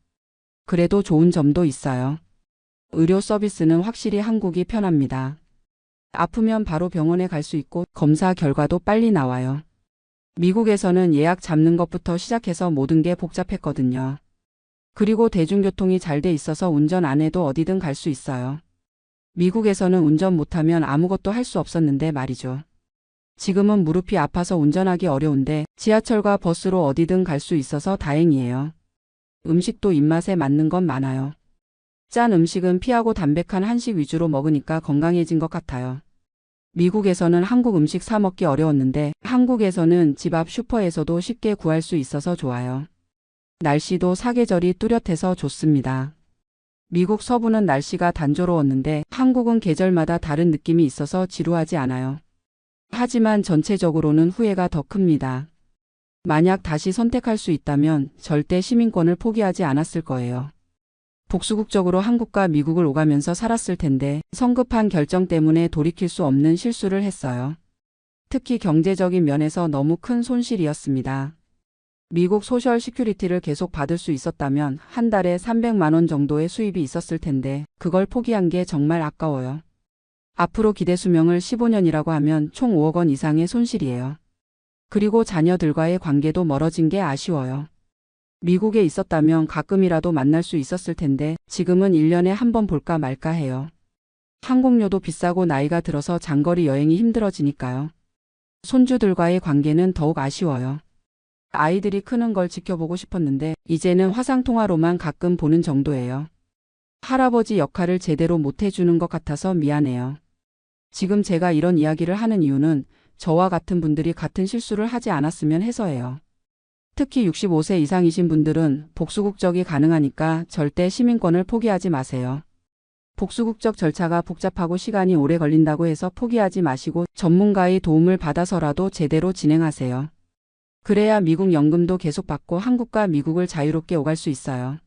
그래도 좋은 점도 있어요. 의료 서비스는 확실히 한국이 편합니다. 아프면 바로 병원에 갈 수 있고 검사 결과도 빨리 나와요. 미국에서는 예약 잡는 것부터 시작해서 모든 게 복잡했거든요. 그리고 대중교통이 잘 돼 있어서 운전 안 해도 어디든 갈 수 있어요. 미국에서는 운전 못하면 아무것도 할 수 없었는데 말이죠. 지금은 무릎이 아파서 운전하기 어려운데 지하철과 버스로 어디든 갈 수 있어서 다행이에요. 음식도 입맛에 맞는 건 많아요. 짠 음식은 피하고 담백한 한식 위주로 먹으니까 건강해진 것 같아요. 미국에서는 한국 음식 사 먹기 어려웠는데 한국에서는 집 앞 슈퍼에서도 쉽게 구할 수 있어서 좋아요. 날씨도 사계절이 뚜렷해서 좋습니다. 미국 서부는 날씨가 단조로웠는데 한국은 계절마다 다른 느낌이 있어서 지루하지 않아요. 하지만 전체적으로는 후회가 더 큽니다. 만약 다시 선택할 수 있다면 절대 시민권을 포기하지 않았을 거예요. 복수국적으로 한국과 미국을 오가면서 살았을 텐데 성급한 결정 때문에 돌이킬 수 없는 실수를 했어요. 특히 경제적인 면에서 너무 큰 손실이었습니다. 미국 소셜 시큐리티를 계속 받을 수 있었다면 한 달에 300만 원 정도의 수입이 있었을 텐데 그걸 포기한 게 정말 아까워요. 앞으로 기대 수명을 15년이라고 하면 총 5억 원 이상의 손실이에요. 그리고 자녀들과의 관계도 멀어진 게 아쉬워요. 미국에 있었다면 가끔이라도 만날 수 있었을 텐데 지금은 1년에 한 번 볼까 말까 해요. 항공료도 비싸고 나이가 들어서 장거리 여행이 힘들어지니까요. 손주들과의 관계는 더욱 아쉬워요. 아이들이 크는 걸 지켜보고 싶었는데 이제는 화상통화로만 가끔 보는 정도예요. 할아버지 역할을 제대로 못 해주는 것 같아서 미안해요. 지금 제가 이런 이야기를 하는 이유는 저와 같은 분들이 같은 실수를 하지 않았으면 해서예요. 특히 65세 이상이신 분들은 복수국적이 가능하니까 절대 시민권을 포기하지 마세요. 복수국적 절차가 복잡하고 시간이 오래 걸린다고 해서 포기하지 마시고 전문가의 도움을 받아서라도 제대로 진행하세요. 그래야 미국 연금도 계속 받고 한국과 미국을 자유롭게 오갈 수 있어요.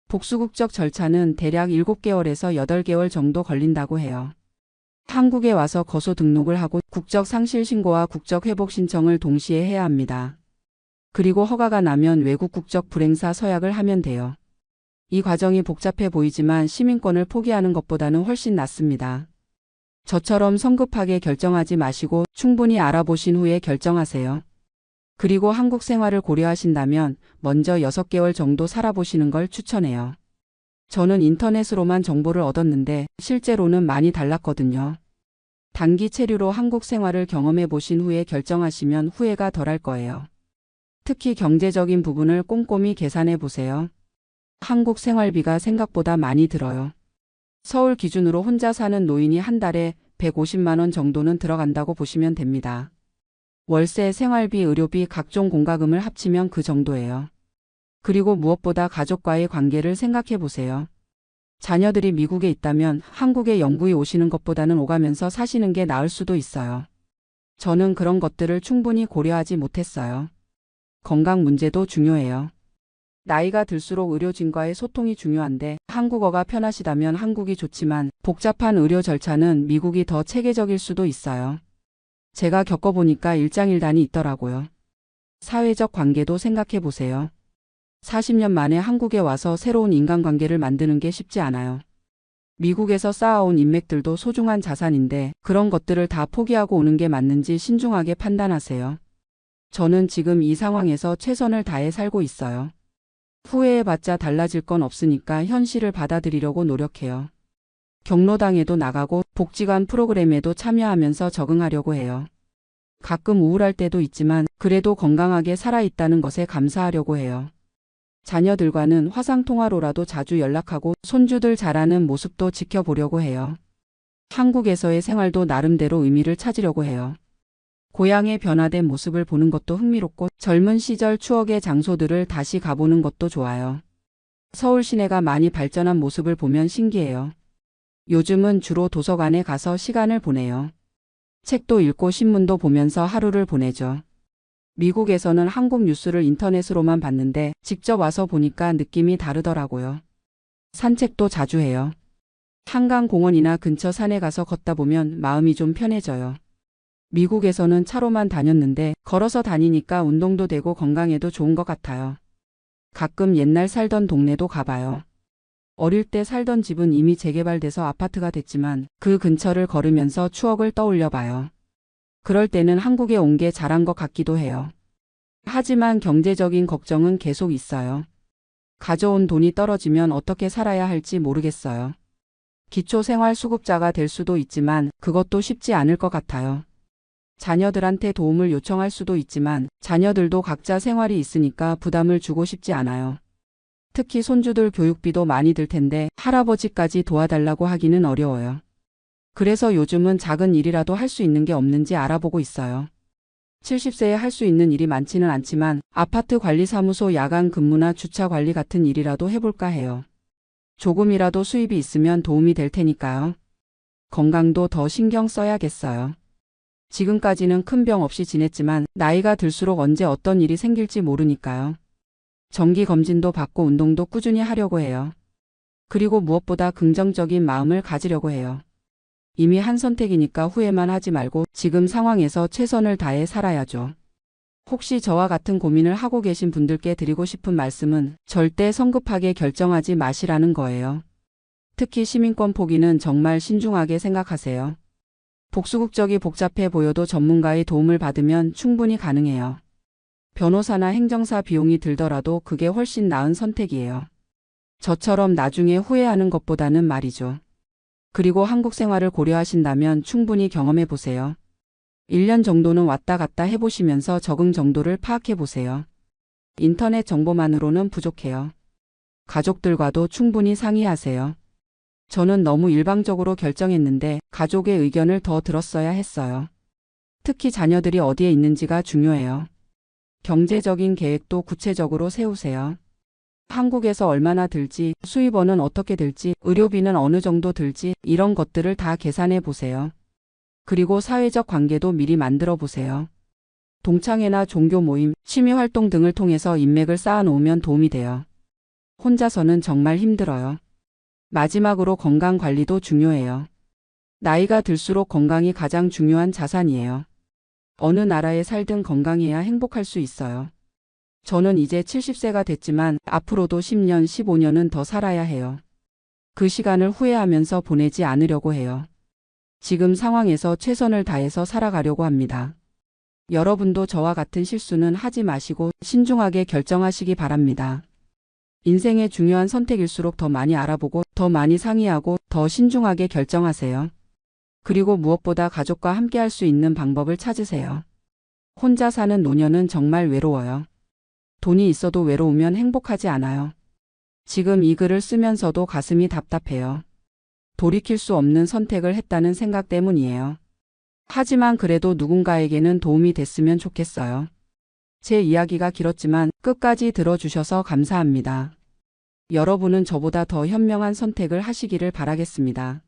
복수국적 절차는 대략 7개월에서 8개월 정도 걸린다고 해요. 한국에 와서 거소 등록을 하고 국적 상실 신고와 국적 회복 신청을 동시에 해야 합니다. 그리고 허가가 나면 외국 국적 불행사 서약을 하면 돼요. 이 과정이 복잡해 보이지만 시민권을 포기하는 것보다는 훨씬 낫습니다. 저처럼 성급하게 결정하지 마시고 충분히 알아보신 후에 결정하세요. 그리고 한국 생활을 고려하신다면 먼저 6개월 정도 살아보시는 걸 추천해요. 저는 인터넷으로만 정보를 얻었는데 실제로는 많이 달랐거든요. 단기 체류로 한국 생활을 경험해 보신 후에 결정하시면 후회가 덜할 거예요. 특히 경제적인 부분을 꼼꼼히 계산해 보세요. 한국 생활비가 생각보다 많이 들어요. 서울 기준으로 혼자 사는 노인이 한 달에 150만 원 정도는 들어간다고 보시면 됩니다. 월세, 생활비, 의료비, 각종 공과금을 합치면 그 정도예요. 그리고 무엇보다 가족과의 관계를 생각해 보세요. 자녀들이 미국에 있다면 한국에 영구히 오시는 것보다는 오가면서 사시는 게 나을 수도 있어요. 저는 그런 것들을 충분히 고려하지 못했어요. 건강 문제도 중요해요. 나이가 들수록 의료진과의 소통이 중요한데 한국어가 편하시다면 한국이 좋지만 복잡한 의료 절차는 미국이 더 체계적일 수도 있어요. 제가 겪어보니까 일장일단이 있더라고요. 사회적 관계도 생각해 보세요. 40년 만에 한국에 와서 새로운 인간관계를 만드는 게 쉽지 않아요. 미국에서 쌓아온 인맥들도 소중한 자산인데 그런 것들을 다 포기하고 오는 게 맞는지 신중하게 판단하세요. 저는 지금 이 상황에서 최선을 다해 살고 있어요. 후회해봤자 달라질 건 없으니까 현실을 받아들이려고 노력해요. 경로당에도 나가고 복지관 프로그램에도 참여하면서 적응하려고 해요. 가끔 우울할 때도 있지만 그래도 건강하게 살아있다는 것에 감사하려고 해요. 자녀들과는 화상통화로라도 자주 연락하고 손주들 자라는 모습도 지켜보려고 해요. 한국에서의 생활도 나름대로 의미를 찾으려고 해요. 고향의 변화된 모습을 보는 것도 흥미롭고 젊은 시절 추억의 장소들을 다시 가보는 것도 좋아요. 서울 시내가 많이 발전한 모습을 보면 신기해요. 요즘은 주로 도서관에 가서 시간을 보내요. 책도 읽고 신문도 보면서 하루를 보내죠. 미국에서는 한국 뉴스를 인터넷으로만 봤는데 직접 와서 보니까 느낌이 다르더라고요. 산책도 자주 해요. 한강공원이나 근처 산에 가서 걷다 보면 마음이 좀 편해져요. 미국에서는 차로만 다녔는데 걸어서 다니니까 운동도 되고 건강에도 좋은 것 같아요. 가끔 옛날 살던 동네도 가봐요. 어릴 때 살던 집은 이미 재개발돼서 아파트가 됐지만 그 근처를 걸으면서 추억을 떠올려 봐요. 그럴 때는 한국에 온 게 잘한 것 같기도 해요. 하지만 경제적인 걱정은 계속 있어요. 가져온 돈이 떨어지면 어떻게 살아야 할지 모르겠어요. 기초생활수급자가 될 수도 있지만 그것도 쉽지 않을 것 같아요. 자녀들한테 도움을 요청할 수도 있지만 자녀들도 각자 생활이 있으니까 부담을 주고 싶지 않아요. 특히 손주들 교육비도 많이 들 텐데 할아버지까지 도와달라고 하기는 어려워요. 그래서 요즘은 작은 일이라도 할 수 있는 게 없는지 알아보고 있어요. 70세에 할 수 있는 일이 많지는 않지만 아파트 관리사무소 야간 근무나 주차 관리 같은 일이라도 해볼까 해요. 조금이라도 수입이 있으면 도움이 될 테니까요. 건강도 더 신경 써야겠어요. 지금까지는 큰 병 없이 지냈지만 나이가 들수록 언제 어떤 일이 생길지 모르니까요. 정기검진도 받고 운동도 꾸준히 하려고 해요. 그리고 무엇보다 긍정적인 마음을 가지려고 해요. 이미 한 선택이니까 후회만 하지 말고 지금 상황에서 최선을 다해 살아야죠. 혹시 저와 같은 고민을 하고 계신 분들께 드리고 싶은 말씀은 절대 성급하게 결정하지 마시라는 거예요. 특히 시민권 포기는 정말 신중하게 생각하세요. 복수국적이 복잡해 보여도 전문가의 도움을 받으면 충분히 가능해요. 변호사나 행정사 비용이 들더라도 그게 훨씬 나은 선택이에요. 저처럼 나중에 후회하는 것보다는 말이죠. 그리고 한국 생활을 고려하신다면 충분히 경험해 보세요. 1년 정도는 왔다 갔다 해보시면서 적응 정도를 파악해 보세요. 인터넷 정보만으로는 부족해요. 가족들과도 충분히 상의하세요. 저는 너무 일방적으로 결정했는데 가족의 의견을 더 들었어야 했어요. 특히 자녀들이 어디에 있는지가 중요해요. 경제적인 계획도 구체적으로 세우세요. 한국에서 얼마나 들지, 수입원은 어떻게 들지, 의료비는 어느 정도 들지, 이런 것들을 다 계산해 보세요. 그리고 사회적 관계도 미리 만들어 보세요. 동창회나 종교 모임, 취미 활동 등을 통해서 인맥을 쌓아 놓으면 도움이 돼요. 혼자서는 정말 힘들어요. 마지막으로 건강 관리도 중요해요. 나이가 들수록 건강이 가장 중요한 자산이에요. 어느 나라에 살든 건강해야 행복할 수 있어요. 저는 이제 70세가 됐지만 앞으로도 10년, 15년은 더 살아야 해요. 그 시간을 후회하면서 보내지 않으려고 해요. 지금 상황에서 최선을 다해서 살아가려고 합니다. 여러분도 저와 같은 실수는 하지 마시고 신중하게 결정하시기 바랍니다. 인생의 중요한 선택일수록 더 많이 알아보고 더 많이 상의하고 더 신중하게 결정하세요. 그리고 무엇보다 가족과 함께 할 수 있는 방법을 찾으세요. 혼자 사는 노년은 정말 외로워요. 돈이 있어도 외로우면 행복하지 않아요. 지금 이 글을 쓰면서도 가슴이 답답해요. 돌이킬 수 없는 선택을 했다는 생각 때문이에요. 하지만 그래도 누군가에게는 도움이 됐으면 좋겠어요. 제 이야기가 길었지만 끝까지 들어주셔서 감사합니다. 여러분은 저보다 더 현명한 선택을 하시기를 바라겠습니다.